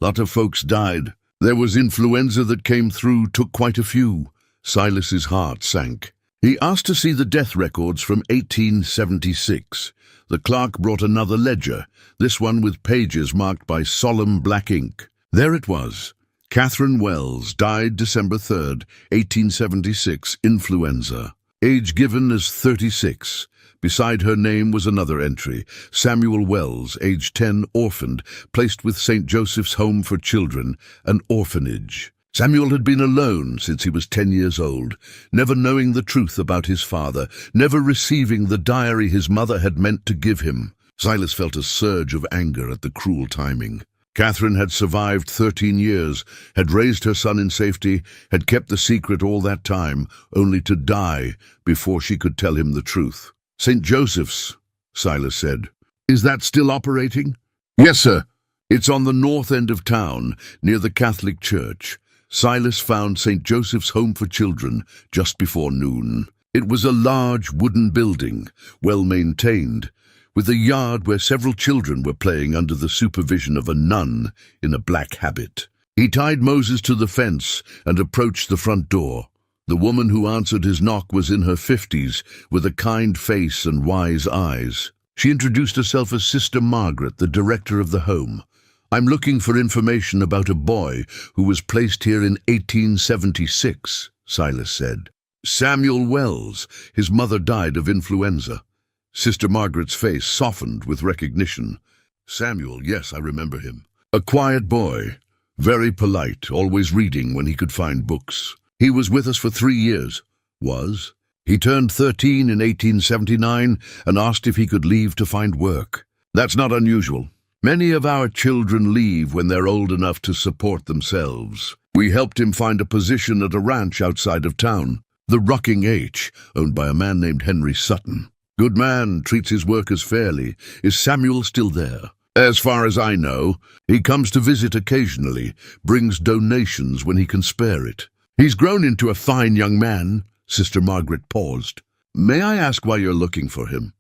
Lot of folks died. There was influenza that came through, took quite a few. Silas's heart sank. He asked to see the death records from 1876. The clerk brought another ledger, this one with pages marked by solemn black ink. There it was. Catherine Wells died December 3rd, 1876, influenza. Age given as 36. Beside her name was another entry, Samuel Wells, age 10, orphaned, placed with St. Joseph's Home for Children, an orphanage. Samuel had been alone since he was 10 years old, never knowing the truth about his father, never receiving the diary his mother had meant to give him. Silas felt a surge of anger at the cruel timing. Catherine had survived 13 years, had raised her son in safety, had kept the secret all that time, only to die before she could tell him the truth. St. Joseph's, Silas said. Is that still operating? Yes, sir. It's on the north end of town, near the Catholic Church. Silas found St. Joseph's Home for Children just before noon. It was a large wooden building, well maintained, with a yard where several children were playing under the supervision of a nun in a black habit. He tied Moses to the fence and approached the front door. The woman who answered his knock was in her 50s, with a kind face and wise eyes. She introduced herself as Sister Margaret, the director of the home. I'm looking for information about a boy who was placed here in 1876, Silas said. Samuel Wells. His mother died of influenza. Sister Margaret's face softened with recognition. Samuel, yes, I remember him. A quiet boy, very polite, always reading when he could find books. He was with us for 3 years. Was. He turned 13 in 1879 and asked if he could leave to find work. That's not unusual. Many of our children leave when they're old enough to support themselves. We helped him find a position at a ranch outside of town, the Rocking H, owned by a man named Henry Sutton. Good man, treats his workers fairly. Is Samuel still there? As far as I know, he comes to visit occasionally, brings donations when he can spare it. He's grown into a fine young man. Sister Margaret paused. May I ask why you're looking for him?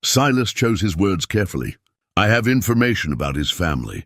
Silas chose his words carefully. I have information about his family,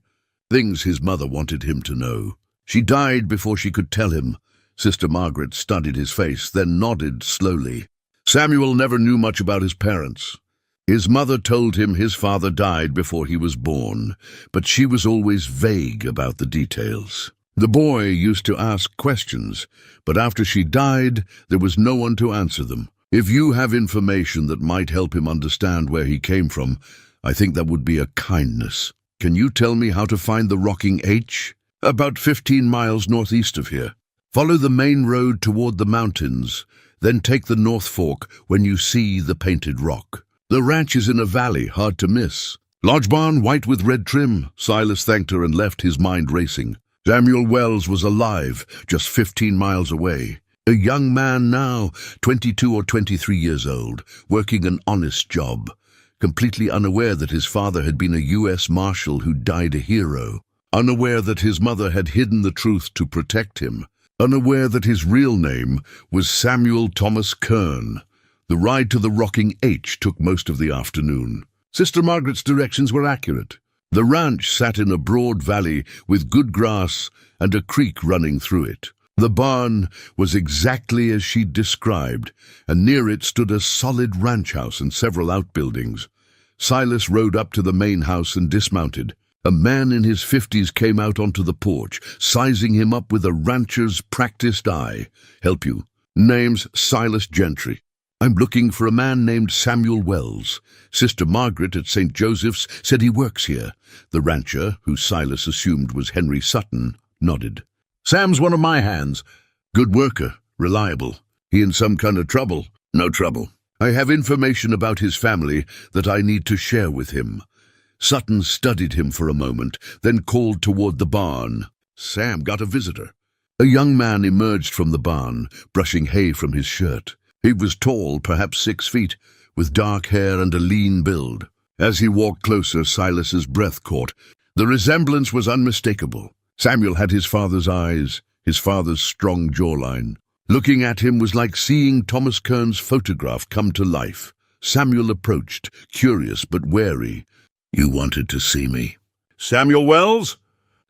things his mother wanted him to know. She died before she could tell him. Sister Margaret studied his face, then nodded slowly. Samuel never knew much about his parents. His mother told him his father died before he was born, but she was always vague about the details. The boy used to ask questions, but after she died, there was no one to answer them. If you have information that might help him understand where he came from, I think that would be a kindness. Can you tell me how to find the Rocking H? About 15 miles northeast of here. Follow the main road toward the mountains, then take the North Fork when you see the painted rock. The ranch is in a valley, hard to miss. Lodge barn, white with red trim. Silas thanked her and left, his mind racing. Samuel Wells was alive, just 15 miles away. A young man now, 22 or 23 years old, working an honest job, completely unaware that his father had been a U.S. Marshal who died a hero, unaware that his mother had hidden the truth to protect him, unaware that his real name was Samuel Thomas Kern. The ride to the Rocking H took most of the afternoon. Sister Margaret's directions were accurate. The ranch sat in a broad valley with good grass and a creek running through it. The barn was exactly as she'd described, and near it stood a solid ranch house and several outbuildings. Silas rode up to the main house and dismounted. A man in his 50s came out onto the porch, sizing him up with a rancher's practiced eye. Help you. Name's Silas Gentry. I'm looking for a man named Samuel Wells. Sister Margaret at St. Joseph's said he works here. The rancher, who Silas assumed was Henry Sutton, nodded. Sam's one of my hands. Good worker, reliable. He in some kind of trouble? No trouble. I have information about his family that I need to share with him. Sutton studied him for a moment, then called toward the barn. Sam got a visitor. A young man emerged from the barn, brushing hay from his shirt. He was tall, perhaps 6 feet, with dark hair and a lean build. As he walked closer, Silas's breath caught. The resemblance was unmistakable. Samuel had his father's eyes, his father's strong jawline. Looking at him was like seeing Thomas Kern's photograph come to life. Samuel approached, curious but wary. "You wanted to see me?" "Samuel Wells?"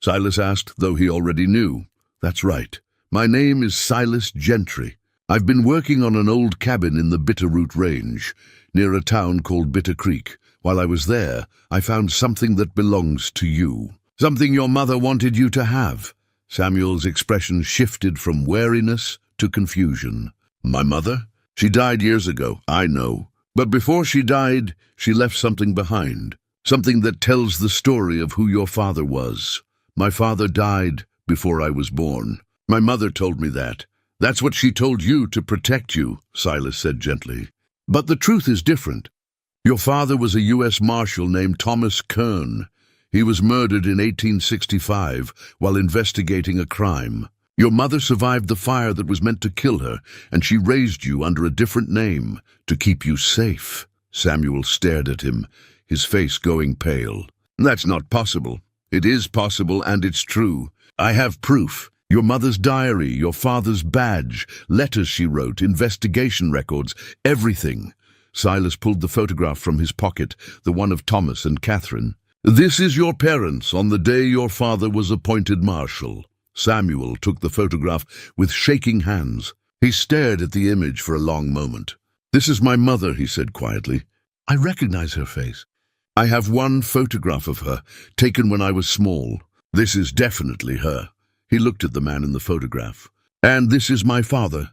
Silas asked, though he already knew. "That's right. My name is Silas Gentry. I've been working on an old cabin in the Bitterroot Range, near a town called Bitter Creek. While I was there, I found something that belongs to you. Something your mother wanted you to have." Samuel's expression shifted from wariness to confusion. "My mother? She died years ago, I know. But before she died, she left something behind. Something that tells the story of who your father was. My father died before I was born. My mother told me that. That's what she told you to protect you," Silas said gently. "But the truth is different. Your father was a U.S. Marshal named Thomas Kern. He was murdered in 1865 while investigating a crime. Your mother survived the fire that was meant to kill her, and she raised you under a different name to keep you safe." Samuel stared at him, his face going pale. "That's not possible." "It is possible, and it's true. I have proof. Your mother's diary, your father's badge, letters she wrote, investigation records, everything." Silas pulled the photograph from his pocket, the one of Thomas and Catherine. "This is your parents on the day your father was appointed marshal." Samuel took the photograph with shaking hands. He stared at the image for a long moment. "This is my mother," he said quietly. "I recognize her face. I have one photograph of her, taken when I was small. This is definitely her." He looked at the man in the photograph. "And this is my father,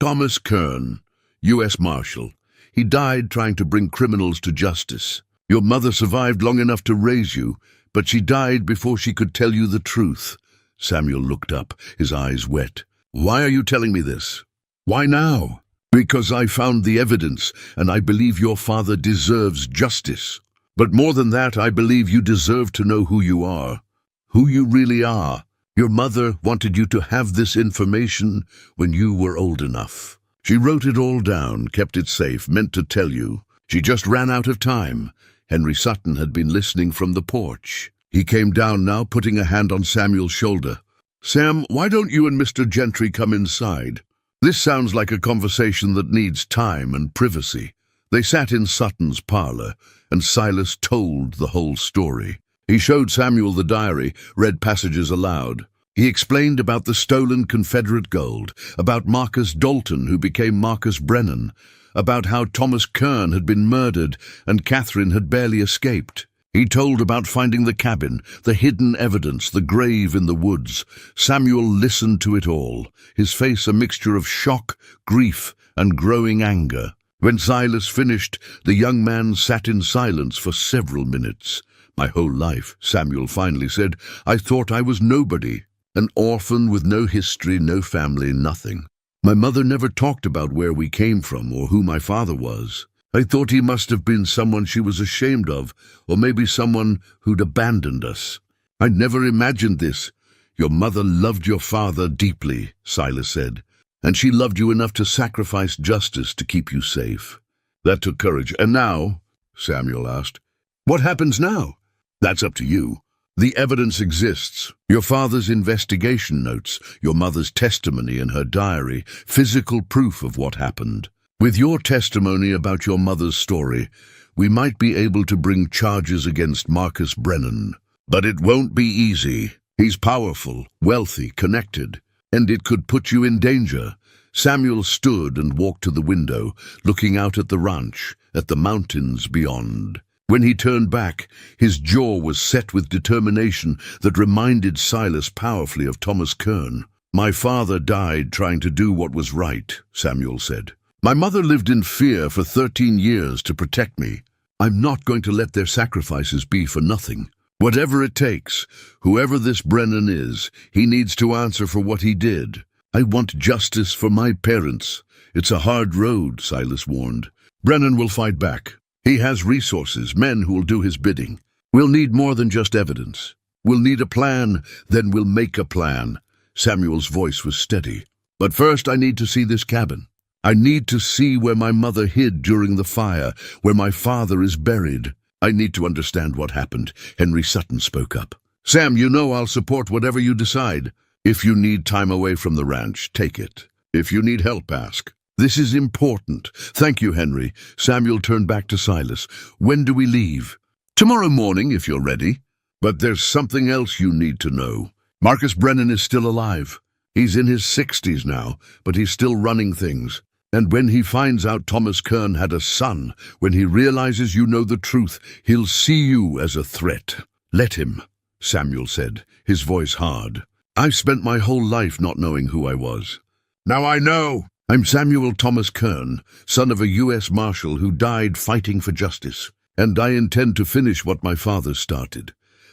Thomas Kern, U.S. Marshal. He died trying to bring criminals to justice. Your mother survived long enough to raise you, but she died before she could tell you the truth." Samuel looked up, his eyes wet. "Why are you telling me this? Why now?" "Because I found the evidence, and I believe your father deserves justice. But more than that, I believe you deserve to know who you are, who you really are. Your mother wanted you to have this information when you were old enough. She wrote it all down, kept it safe, meant to tell you. She just ran out of time." Henry Sutton had been listening from the porch. He came down now, putting a hand on Samuel's shoulder. "Sam, why don't you and Mr. Gentry come inside? This sounds like a conversation that needs time and privacy." They sat in Sutton's parlor, and Silas told the whole story. He showed Samuel the diary, read passages aloud. He explained about the stolen Confederate gold, about Marcus Dalton, who became Marcus Brennan, about how Thomas Kern had been murdered and Catherine had barely escaped. He told about finding the cabin, the hidden evidence, the grave in the woods. Samuel listened to it all, his face a mixture of shock, grief, and growing anger. When Silas finished, the young man sat in silence for several minutes. "My whole life," Samuel finally said, "I thought I was nobody, an orphan with no history, no family, nothing. My mother never talked about where we came from or who my father was. I thought he must have been someone she was ashamed of, or maybe someone who'd abandoned us. I never imagined this. Your mother loved your father deeply," Silas said, "and she loved you enough to sacrifice justice to keep you safe. That took courage. And now," Samuel asked, "what happens now?" "That's up to you. The evidence exists. Your father's investigation notes, your mother's testimony in her diary, physical proof of what happened. With your testimony about your mother's story, we might be able to bring charges against Marcus Brennan. But it won't be easy. He's powerful, wealthy, connected, and it could put you in danger." Samuel stood and walked to the window, looking out at the ranch, at the mountains beyond. When he turned back, his jaw was set with determination that reminded Silas powerfully of Thomas Kern. "My father died trying to do what was right," Samuel said. "My mother lived in fear for 13 years to protect me. I'm not going to let their sacrifices be for nothing. Whatever it takes, whoever this Brennan is, he needs to answer for what he did. I want justice for my parents." "It's a hard road," Silas warned. "Brennan will fight back. He has resources, men who will do his bidding. We'll need more than just evidence. We'll need a plan, then we'll make a plan." Samuel's voice was steady. "But first I need to see this cabin. I need to see where my mother hid during the fire, where my father is buried. I need to understand what happened." Henry Sutton spoke up. "Sam, you know I'll support whatever you decide. If you need time away from the ranch, take it. If you need help, ask. This is important." "Thank you, Henry." Samuel turned back to Silas. "When do we leave?" "Tomorrow morning, if you're ready. But there's something else you need to know. Marcus Brennan is still alive. He's in his 60s now, but he's still running things. And when he finds out Thomas Kern had a son, when he realizes you know the truth, he'll see you as a threat." "Let him," Samuel said, his voice hard. "I've spent my whole life not knowing who I was. Now I know. I'm Samuel Thomas Kern, son of a U.S. Marshal who died fighting for justice, and I intend to finish what my father started."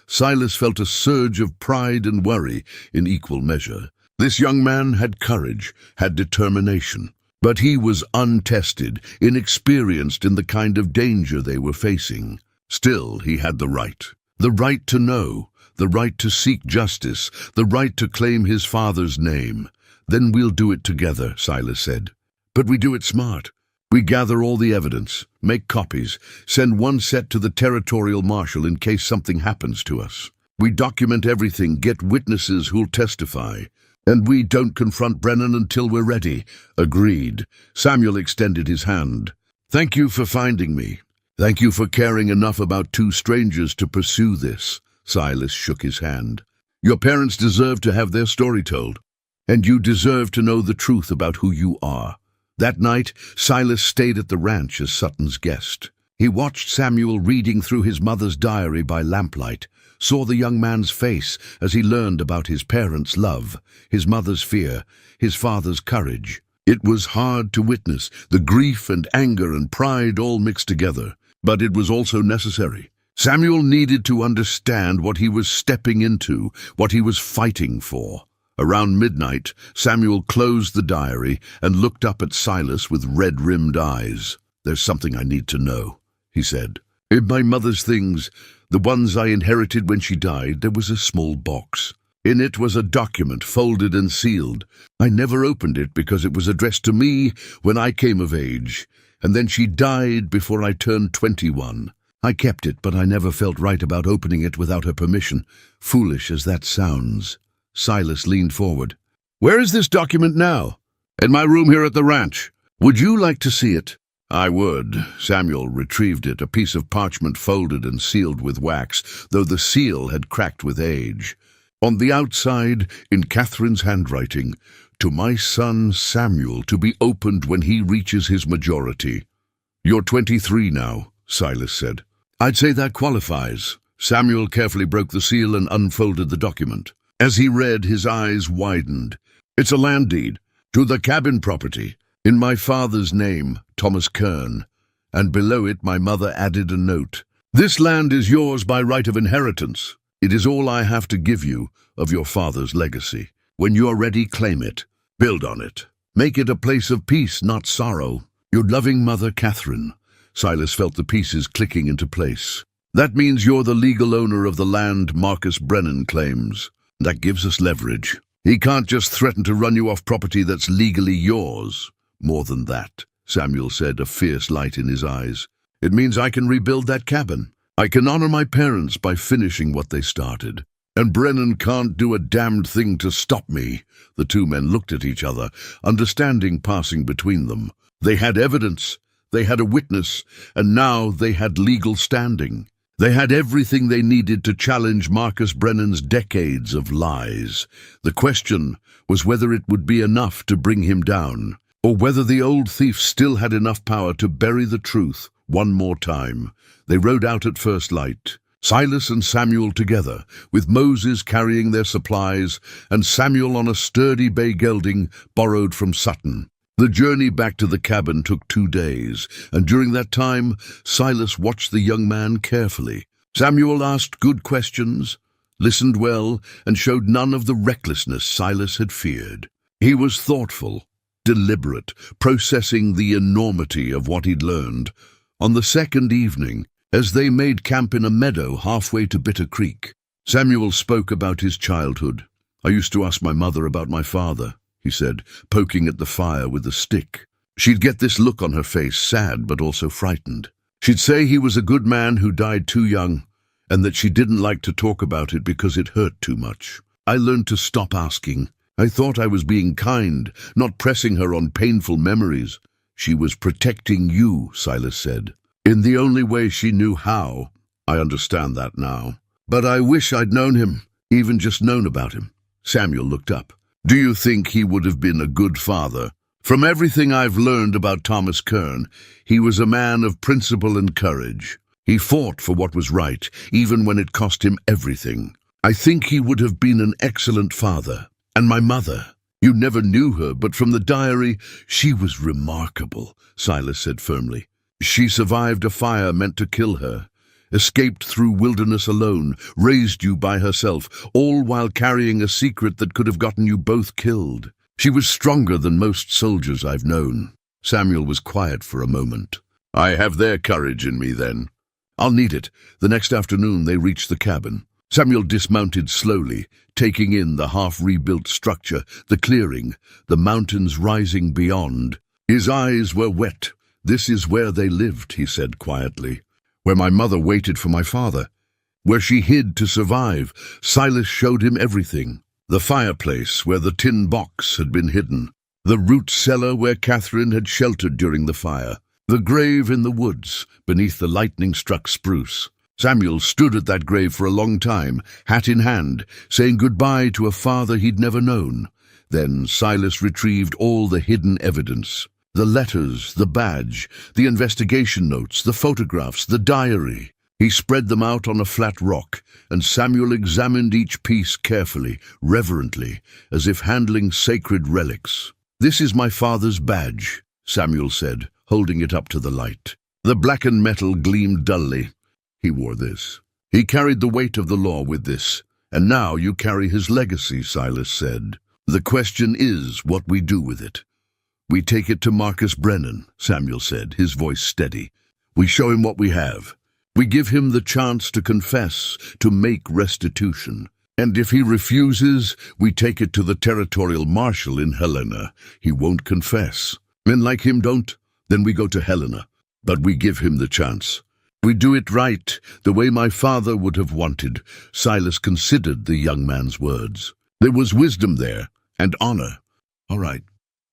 Silas felt a surge of pride and worry in equal measure. This young man had courage, had determination, but he was untested, inexperienced in the kind of danger they were facing. Still, he had the right to know, the right to seek justice, the right to claim his father's name. "Then we'll do it together," Silas said. "But we do it smart. We gather all the evidence, make copies, send one set to the territorial marshal in case something happens to us. We document everything, get witnesses who'll testify. And we don't confront Brennan until we're ready." "Agreed." Samuel extended his hand. "Thank you for finding me. Thank you for caring enough about two strangers to pursue this." Silas shook his hand. "Your parents deserve to have their story told, and you deserve to know the truth about who you are." That night, Silas stayed at the ranch as Sutton's guest. He watched Samuel reading through his mother's diary by lamplight, saw the young man's face as he learned about his parents' love, his mother's fear, his father's courage. It was hard to witness, the grief and anger and pride all mixed together, but it was also necessary. Samuel needed to understand what he was stepping into, what he was fighting for. Around midnight, Samuel closed the diary and looked up at Silas with red-rimmed eyes. "There's something I need to know," he said. "In my mother's things, the ones I inherited when she died, there was a small box. In it was a document, folded and sealed. I never opened it because it was addressed to me when I came of age, and then she died before I turned 21. I kept it, but I never felt right about opening it without her permission, foolish as that sounds." Silas leaned forward. "Where is this document now?" "In my room here at the ranch. Would you like to see it?" "I would." Samuel retrieved it, a piece of parchment folded and sealed with wax, though the seal had cracked with age. On the outside, in Catherine's handwriting, "To my son Samuel, to be opened when he reaches his majority." "You're 23 now," Silas said. "I'd say that qualifies." Samuel carefully broke the seal and unfolded the document. As he read, his eyes widened. "It's a land deed, to the cabin property, in my father's name, Thomas Kern, and below it my mother added a note. This land is yours by right of inheritance. It is all I have to give you of your father's legacy. When you are ready, claim it. Build on it. Make it a place of peace, not sorrow. Your loving mother, Catherine." Silas felt the pieces clicking into place. "That means you're the legal owner of the land Marcus Brennan claims. That gives us leverage. He can't just threaten to run you off property that's legally yours." "More than that," Samuel said, a fierce light in his eyes. "It means I can rebuild that cabin. I can honor my parents by finishing what they started. And Brennan can't do a damned thing to stop me." The two men looked at each other, understanding passing between them. They had evidence, they had a witness, and now they had legal standing. They had everything they needed to challenge Marcus Brennan's decades of lies. The question was whether it would be enough to bring him down, or whether the old thief still had enough power to bury the truth one more time. They rode out at first light, Silas and Samuel together, with Moses carrying their supplies and Samuel on a sturdy bay gelding borrowed from Sutton. The journey back to the cabin took 2 days, and during that time, Silas watched the young man carefully. Samuel asked good questions, listened well, and showed none of the recklessness Silas had feared. He was thoughtful, deliberate, processing the enormity of what he'd learned. On the second evening, as they made camp in a meadow halfway to Bitter Creek, Samuel spoke about his childhood. I used to ask my mother about my father, he said, poking at the fire with a stick. She'd get this look on her face, sad but also frightened. She'd say he was a good man who died too young, and that she didn't like to talk about it because it hurt too much. I learned to stop asking. I thought I was being kind, not pressing her on painful memories. She was protecting you, Silas said, in the only way she knew how. I understand that now. But I wish I'd known him, even just known about him. Samuel looked up. Do you think he would have been a good father? From everything I've learned about Thomas Kern, he was a man of principle and courage. He fought for what was right, even when it cost him everything. I think he would have been an excellent father. And my mother, you never knew her, but from the diary, she was remarkable, Silas said firmly. She survived a fire meant to kill her, escaped through wilderness alone, raised you by herself, all while carrying a secret that could have gotten you both killed. She was stronger than most soldiers I've known. Samuel was quiet for a moment. I have their courage in me, then. I'll need it. The next afternoon they reached the cabin. Samuel dismounted slowly, taking in the half-rebuilt structure, the clearing, the mountains rising beyond. His eyes were wet. This is where they lived, he said quietly. Where my mother waited for my father. Where she hid to survive. Silas showed him everything. The fireplace where the tin box had been hidden. The root cellar where Catherine had sheltered during the fire. The grave in the woods, beneath the lightning-struck spruce. Samuel stood at that grave for a long time, hat in hand, saying goodbye to a father he'd never known. Then Silas retrieved all the hidden evidence. The letters, the badge, the investigation notes, the photographs, the diary. He spread them out on a flat rock, and Samuel examined each piece carefully, reverently, as if handling sacred relics. This is my father's badge, Samuel said, holding it up to the light. The blackened metal gleamed dully. He wore this. He carried the weight of the law with this. And now you carry his legacy, Silas said. The question is what we do with it. We take it to Marcus Brennan, Samuel said, his voice steady. We show him what we have. We give him the chance to confess, to make restitution. And if he refuses, we take it to the territorial marshal in Helena. He won't confess. Men like him don't. Then we go to Helena. But we give him the chance. We do it right, the way my father would have wanted. Silas considered the young man's words. There was wisdom there, and honor. All right.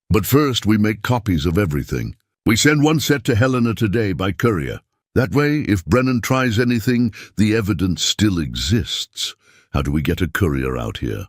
But first we make copies of everything. We send one set to Helena today by courier. That way, if Brennan tries anything, the evidence still exists. How do we get a courier out here?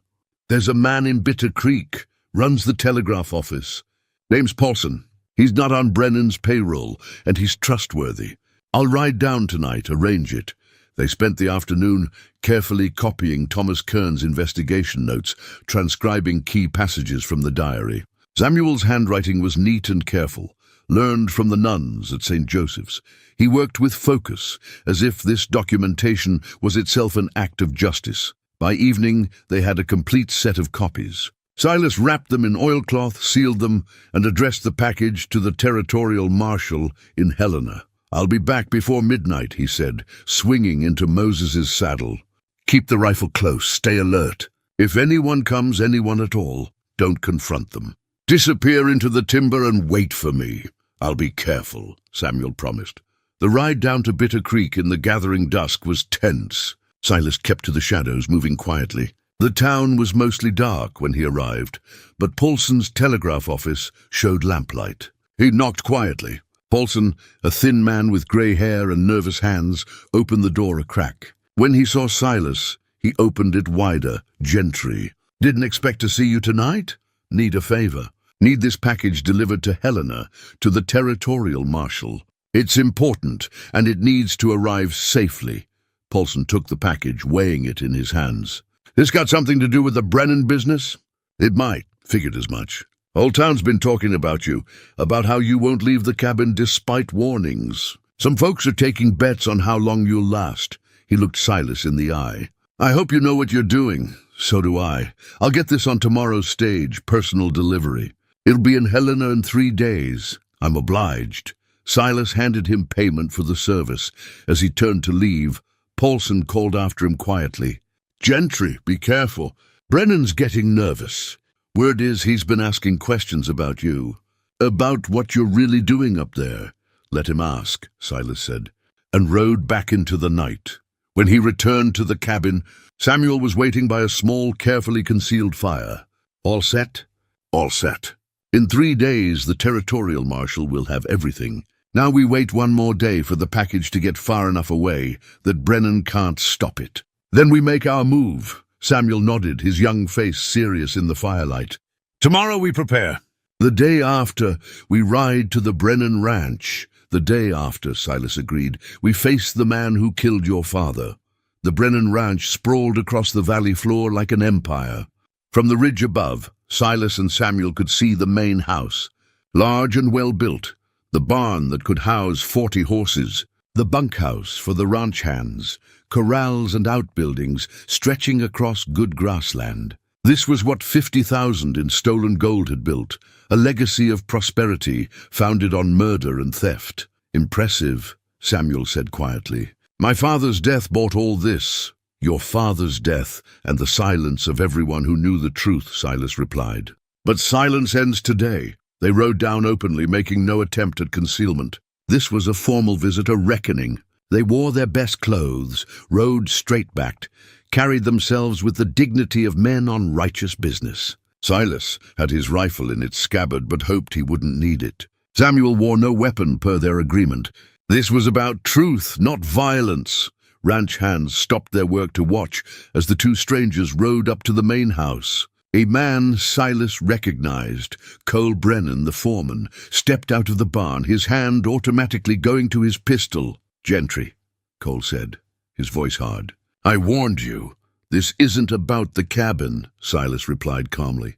There's a man in Bitter Creek, runs the telegraph office. Name's Paulson. He's not on Brennan's payroll, and he's trustworthy. I'll ride down tonight, arrange it. They spent the afternoon carefully copying Thomas Kern's investigation notes, transcribing key passages from the diary. Samuel's handwriting was neat and careful, learned from the nuns at St. Joseph's. He worked with focus, as if this documentation was itself an act of justice. By evening, they had a complete set of copies. Silas wrapped them in oilcloth, sealed them, and addressed the package to the territorial marshal in Helena. I'll be back before midnight, he said, swinging into Moses's saddle. Keep the rifle close, stay alert. If anyone comes, anyone at all, don't confront them. Disappear into the timber and wait for me. I'll be careful, Samuel promised. The ride down to Bitter Creek in the gathering dusk was tense. Silas kept to the shadows, moving quietly. The town was mostly dark when he arrived, but Paulson's telegraph office showed lamplight. He knocked quietly. Paulson, a thin man with grey hair and nervous hands, opened the door a crack. When he saw Silas, he opened it wider, gently. Didn't expect to see you tonight? Need a favor. Need this package delivered to Helena, to the territorial marshal. It's important, and it needs to arrive safely. Paulson took the package, weighing it in his hands. This got something to do with the Brennan business? It might. Figured as much. Whole town's been talking about you, about how you won't leave the cabin despite warnings. Some folks are taking bets on how long you'll last. He looked Silas in the eye. I hope you know what you're doing. So do I. I'll get this on tomorrow's stage, personal delivery. It'll be in Helena in 3 days. I'm obliged. Silas handed him payment for the service. As he turned to leave, Paulson called after him quietly. Gentry, be careful. Brennan's getting nervous. Word is he's been asking questions about you. About what you're really doing up there. Let him ask, Silas said, and rode back into the night. When he returned to the cabin, Samuel was waiting by a small, carefully concealed fire. All set? All set. In 3 days, the territorial marshal will have everything. Now we wait 1 more day for the package to get far enough away that Brennan can't stop it. Then we make our move. Samuel nodded, his young face serious in the firelight. Tomorrow we prepare. The day after, we ride to the Brennan Ranch. The day after, Silas agreed, we face the man who killed your father. The Brennan Ranch sprawled across the valley floor like an empire. From the ridge above, Silas and Samuel could see the main house, large and well-built, the barn that could house 40 horses, the bunkhouse for the ranch hands, corrals and outbuildings stretching across good grassland. This was what 50,000 in stolen gold had built, a legacy of prosperity founded on murder and theft. Impressive, Samuel said quietly. My father's death bought all this. Your father's death and the silence of everyone who knew the truth, Silas replied. But silence ends today. They rode down openly, making no attempt at concealment. This was a formal visit, a reckoning. They wore their best clothes, rode straight-backed, carried themselves with the dignity of men on righteous business. Silas had his rifle in its scabbard but hoped he wouldn't need it. Samuel wore no weapon per their agreement. This was about truth, not violence. Ranch hands stopped their work to watch as the 2 strangers rode up to the main house. A man Silas recognized, Cole Brennan, the foreman, stepped out of the barn, his hand automatically going to his pistol. Gentry, Cole said, his voice hard. I warned you. This isn't about the cabin, Silas replied calmly.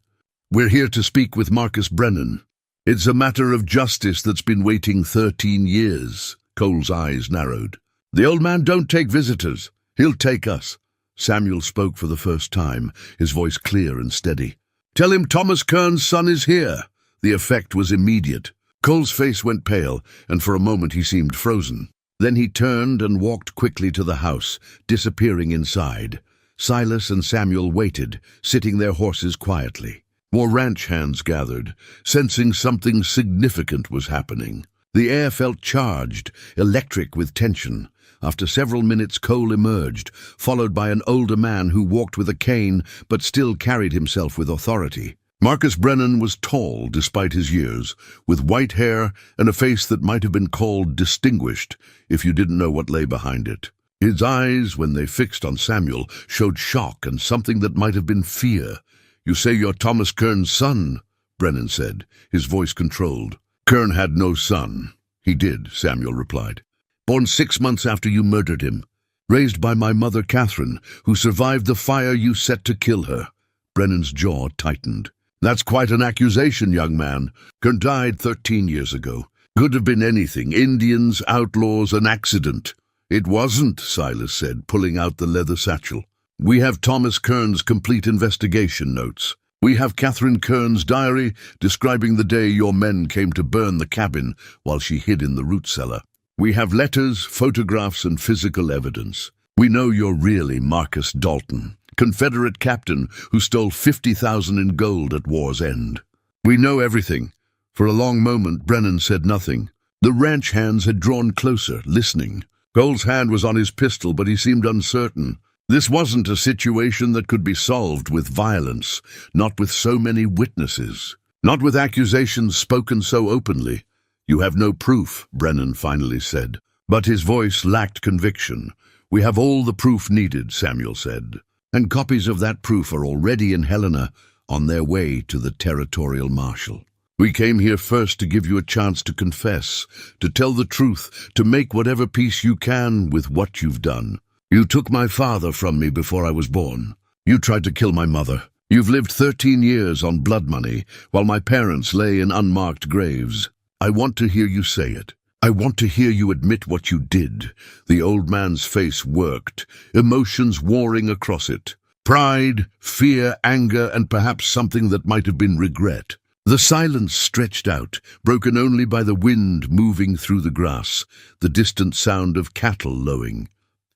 We're here to speak with Marcus Brennan. It's a matter of justice that's been waiting 13 years. Cole's eyes narrowed. The old man don't take visitors. He'll take us. Samuel spoke for the first time, his voice clear and steady. Tell him Thomas Kern's son is here. The effect was immediate. Cole's face went pale, and for a moment he seemed frozen. Then he turned and walked quickly to the house, disappearing inside. Silas and Samuel waited, sitting their horses quietly. More ranch hands gathered, sensing something significant was happening. The air felt charged, electric with tension. After several minutes, Cole emerged, followed by an older man who walked with a cane but still carried himself with authority. Marcus Brennan was tall despite his years, with white hair and a face that might have been called distinguished if you didn't know what lay behind it. His eyes, when they fixed on Samuel, showed shock and something that might have been fear. You say you're Thomas Kern's son, Brennan said, his voice controlled. Kern had no son. He did, Samuel replied. Born 6 months after you murdered him. Raised by my mother Catherine, who survived the fire you set to kill her. Brennan's jaw tightened. That's quite an accusation, young man. Kern died 13 years ago. Could have been anything. Indians, outlaws, an accident. It wasn't, Silas said, pulling out the leather satchel. We have Thomas Kern's complete investigation notes. We have Catherine Kern's diary describing the day your men came to burn the cabin while she hid in the root cellar. We have letters, photographs, and physical evidence. We know you're really Marcus Dalton, Confederate captain who stole 50,000 in gold at war's end. We know everything. For a long moment, Brennan said nothing. The ranch hands had drawn closer, listening. Cole's hand was on his pistol, but he seemed uncertain. This wasn't a situation that could be solved with violence, not with so many witnesses, not with accusations spoken so openly. You have no proof, Brennan finally said, but his voice lacked conviction. We have all the proof needed, Samuel said, and copies of that proof are already in Helena on their way to the territorial marshal. We came here first to give you a chance to confess, to tell the truth, to make whatever peace you can with what you've done. You took my father from me before I was born. You tried to kill my mother. You've lived 13 years on blood money, while my parents lay in unmarked graves. I want to hear you say it. I want to hear you admit what you did. The old man's face worked, emotions warring across it. Pride, fear, anger, and perhaps something that might have been regret. The silence stretched out, broken only by the wind moving through the grass, the distant sound of cattle lowing.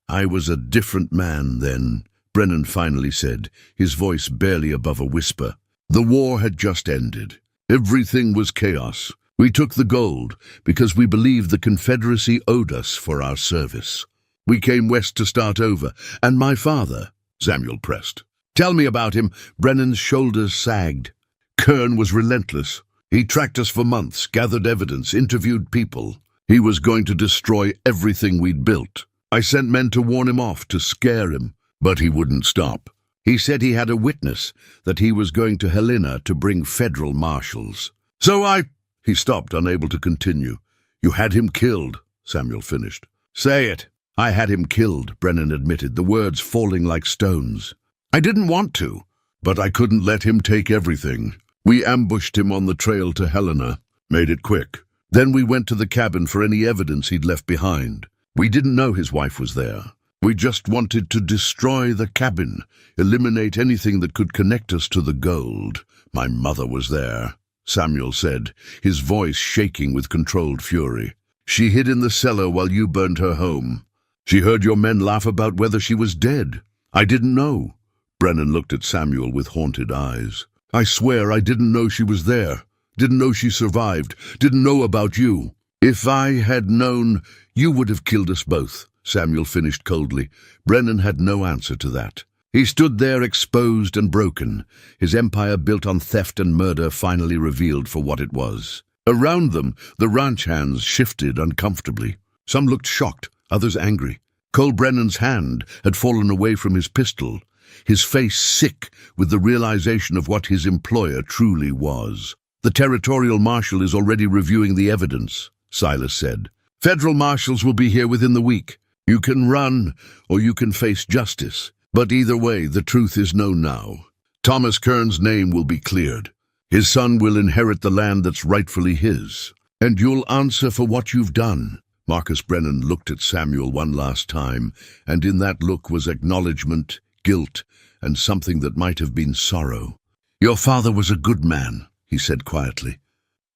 I was a different man then, Brennan finally said, his voice barely above a whisper. The war had just ended. Everything was chaos. We took the gold because we believed the Confederacy owed us for our service. We came west to start over, and my father, Samuel pressed. Tell me about him. Brennan's shoulders sagged. Kern was relentless. He tracked us for months, gathered evidence, interviewed people. He was going to destroy everything we'd built. I sent men to warn him off, to scare him, but he wouldn't stop. He said he had a witness, that he was going to Helena to bring federal marshals. He stopped, unable to continue. You had him killed, Samuel finished. Say it. I had him killed, Brennan admitted, the words falling like stones. I didn't want to, but I couldn't let him take everything. We ambushed him on the trail to Helena, made it quick. Then we went to the cabin for any evidence he'd left behind. We didn't know his wife was there. We just wanted to destroy the cabin, eliminate anything that could connect us to the gold. My mother was there, Samuel said, his voice shaking with controlled fury. She hid in the cellar while you burned her home. She heard your men laugh about whether she was dead. I didn't know. Brennan looked at Samuel with haunted eyes. I swear I didn't know she was there. Didn't know she survived. Didn't know about you. If I had known, you would have killed us both, Samuel finished coldly. Brennan had no answer to that. He stood there exposed and broken, his empire built on theft and murder finally revealed for what it was. Around them, the ranch hands shifted uncomfortably. Some looked shocked, others angry. Cole Brennan's hand had fallen away from his pistol, his face sick with the realization of what his employer truly was. The territorial marshal is already reviewing the evidence, Silas said. Federal marshals will be here within the week. You can run, or you can face justice. But either way, the truth is known now. Thomas Kern's name will be cleared. His son will inherit the land that's rightfully his. And you'll answer for what you've done. Marcus Brennan looked at Samuel one last time, and in that look was acknowledgement, guilt, and something that might have been sorrow. Your father was a good man, he said quietly.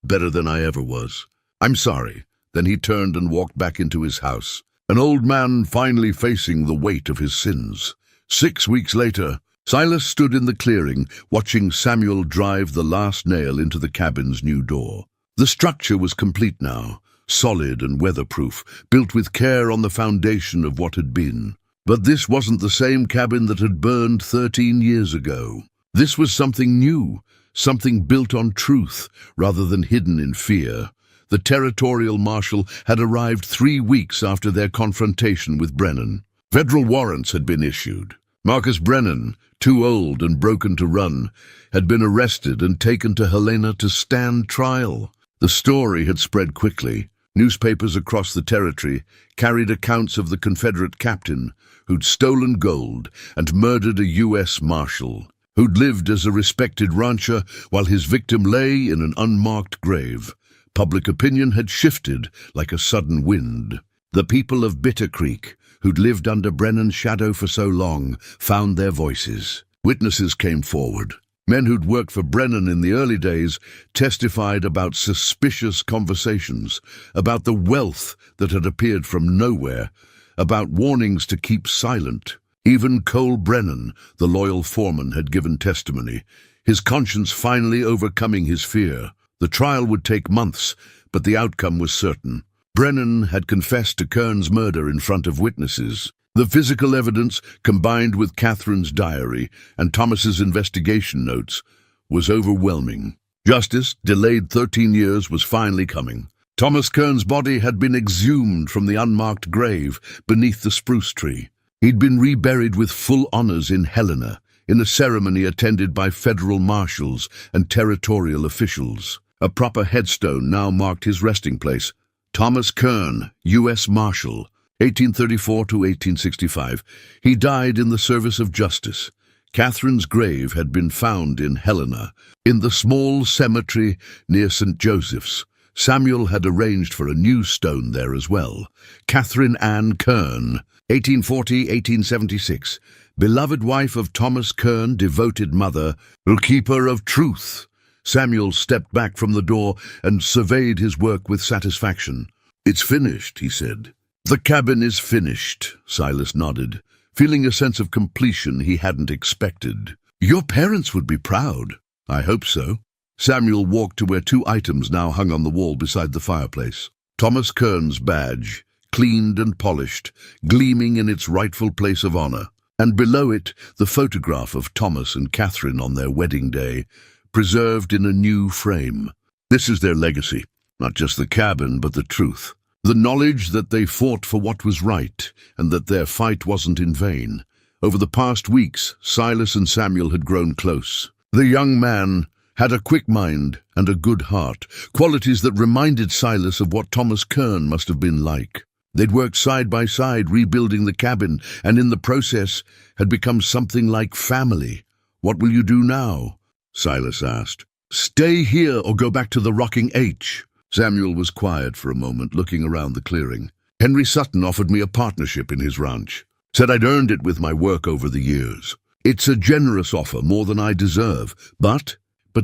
Better than I ever was. I'm sorry. Then he turned and walked back into his house, an old man finally facing the weight of his sins. 6 weeks later, Silas stood in the clearing, watching Samuel drive the last nail into the cabin's new door. The structure was complete now, solid and weatherproof, built with care on the foundation of what had been. But this wasn't the same cabin that had burned 13 years ago. This was something new, something built on truth rather than hidden in fear. The territorial marshal had arrived 3 weeks after their confrontation with Brennan. Federal warrants had been issued. Marcus Brennan, too old and broken to run, had been arrested and taken to Helena to stand trial. The story had spread quickly. Newspapers across the territory carried accounts of the Confederate captain who'd stolen gold and murdered a U.S. marshal, who'd lived as a respected rancher while his victim lay in an unmarked grave. Public opinion had shifted like a sudden wind. The people of Bitter Creek, who'd lived under Brennan's shadow for so long, found their voices. Witnesses came forward. Men who'd worked for Brennan in the early days testified about suspicious conversations, about the wealth that had appeared from nowhere, about warnings to keep silent. Even Cole Brennan, the loyal foreman, had given testimony, his conscience finally overcoming his fear. The trial would take months, but the outcome was certain. Brennan had confessed to Kern's murder in front of witnesses. The physical evidence, combined with Catherine's diary and Thomas's investigation notes, was overwhelming. Justice, delayed 13 years, was finally coming. Thomas Kern's body had been exhumed from the unmarked grave beneath the spruce tree. He'd been reburied with full honors in Helena, in a ceremony attended by federal marshals and territorial officials. A proper headstone now marked his resting place. Thomas Kern, U.S. Marshal, 1834 to 1865. He died in the service of justice. Catherine's grave had been found in Helena, in the small cemetery near St. Joseph's. Samuel had arranged for a new stone there as well. Catherine Ann Kern, 1840-1876. Beloved wife of Thomas Kern, devoted mother, a keeper of truth. Samuel stepped back from the door and surveyed his work with satisfaction. It's finished, he said. The cabin is finished, Silas nodded. feeling a sense of completion he hadn't expected. "Your parents would be proud." "I hope so." Samuel walked to where two items now hung on the wall beside the fireplace. Thomas Kern's badge, cleaned and polished, gleaming in its rightful place of honor, and below it the photograph of Thomas and Catherine on their wedding day, preserved in a new frame. This is their legacy, not just the cabin, but the truth. The knowledge that they fought for what was right, and that their fight wasn't in vain. Over the past weeks, Silas and Samuel had grown close. The young man had a quick mind and a good heart, qualities that reminded Silas of what Thomas Kern must have been like. They'd worked side by side rebuilding the cabin, and in the process had become something like family. "What will you do now?" Silas asked. "Stay here or go back to the Rocking H." Samuel was quiet for a moment, looking around the clearing. "Henry Sutton offered me a partnership in his ranch. Said I'd earned it with my work over the years. It's a generous offer, more than I deserve, but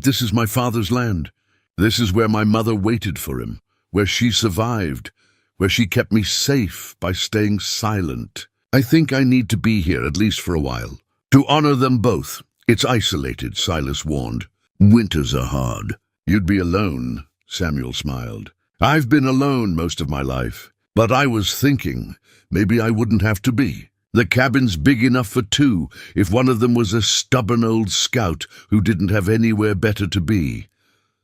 this is my father's land. This is where my mother waited for him, where she survived, where she kept me safe by staying silent. I think I need to be here, at least for a while. To honor them both." "It's isolated," Silas warned. "Winters are hard." "You'd be alone," Samuel smiled. "I've been alone most of my life, but I was thinking maybe I wouldn't have to be. The cabin's big enough for two, if one of them was a stubborn old scout who didn't have anywhere better to be."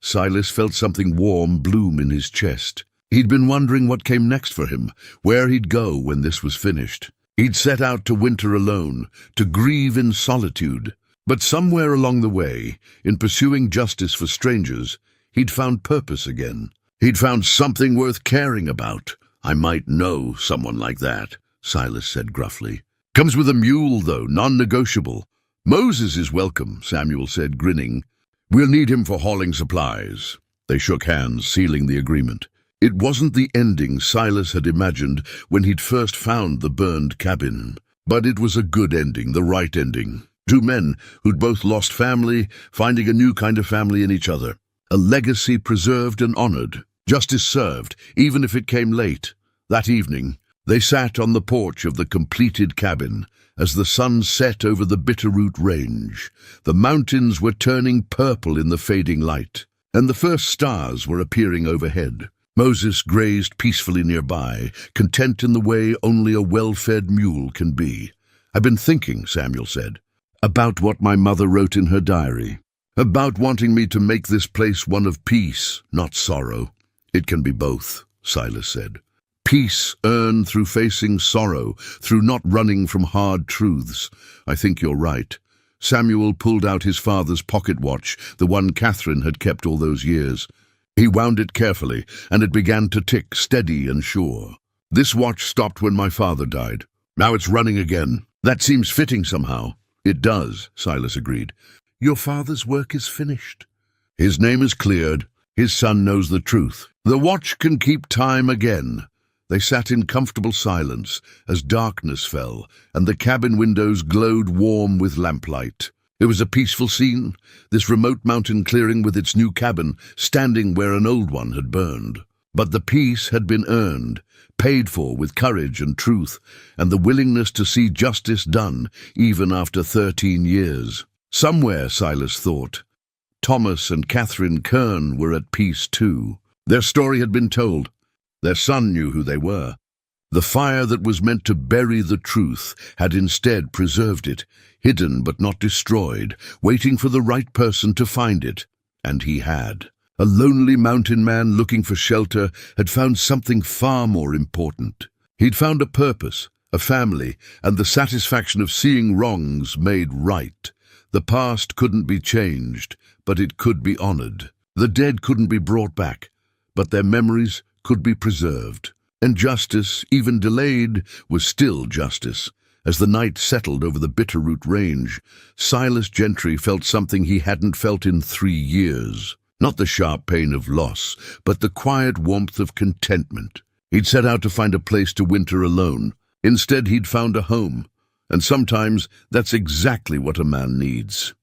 Silas felt something warm bloom in his chest. He'd been wondering what came next for him, where he'd go when this was finished. He'd set out to winter alone, to grieve in solitude. But somewhere along the way, in pursuing justice for strangers, he'd found purpose again. He'd found something worth caring about. "I might know someone like that," Silas said gruffly. "Comes with a mule, though, non-negotiable." "Moses is welcome," Samuel said, grinning. "We'll need him for hauling supplies." They shook hands, sealing the agreement. It wasn't the ending Silas had imagined when he'd first found the burned cabin. But it was a good ending, the right ending. Two men who'd both lost family, finding a new kind of family in each other. A legacy preserved and honored. Justice served, even if it came late. That evening, they sat on the porch of the completed cabin as the sun set over the Bitterroot Range. The mountains were turning purple in the fading light, and the first stars were appearing overhead. Moses grazed peacefully nearby, content in the way only a well-fed mule can be. "I've been thinking," Samuel said, "about what my mother wrote in her diary. About wanting me to make this place one of peace, not sorrow." "It can be both," Silas said. "Peace earned through facing sorrow, through not running from hard truths. I think you're right." Samuel pulled out his father's pocket watch, the one Catherine had kept all those years. He wound it carefully, and it began to tick, steady and sure. "This watch stopped when my father died. Now it's running again. That seems fitting somehow." "It does," Silas agreed. "Your father's work is finished. His name is cleared. His son knows the truth. The watch can keep time again." They sat in comfortable silence as darkness fell, and the cabin windows glowed warm with lamplight. It was a peaceful scene, this remote mountain clearing with its new cabin standing where an old one had burned. But the peace had been earned, paid for with courage and truth, and the willingness to see justice done, even after 13 years. Somewhere, Silas thought, Thomas and Catherine Kern were at peace too. Their story had been told. Their son knew who they were. The fire that was meant to bury the truth had instead preserved it, hidden but not destroyed, waiting for the right person to find it. And he had. A lonely mountain man looking for shelter had found something far more important. He'd found a purpose, a family, and the satisfaction of seeing wrongs made right. The past couldn't be changed, but it could be honored. The dead couldn't be brought back, but their memories could be preserved. And justice, even delayed, was still justice. As the night settled over the Bitterroot Range, Silas Gentry felt something he hadn't felt in 3 years. Not the sharp pain of loss, but the quiet warmth of contentment. He'd set out to find a place to winter alone. Instead, he'd found a home. And sometimes that's exactly what a man needs.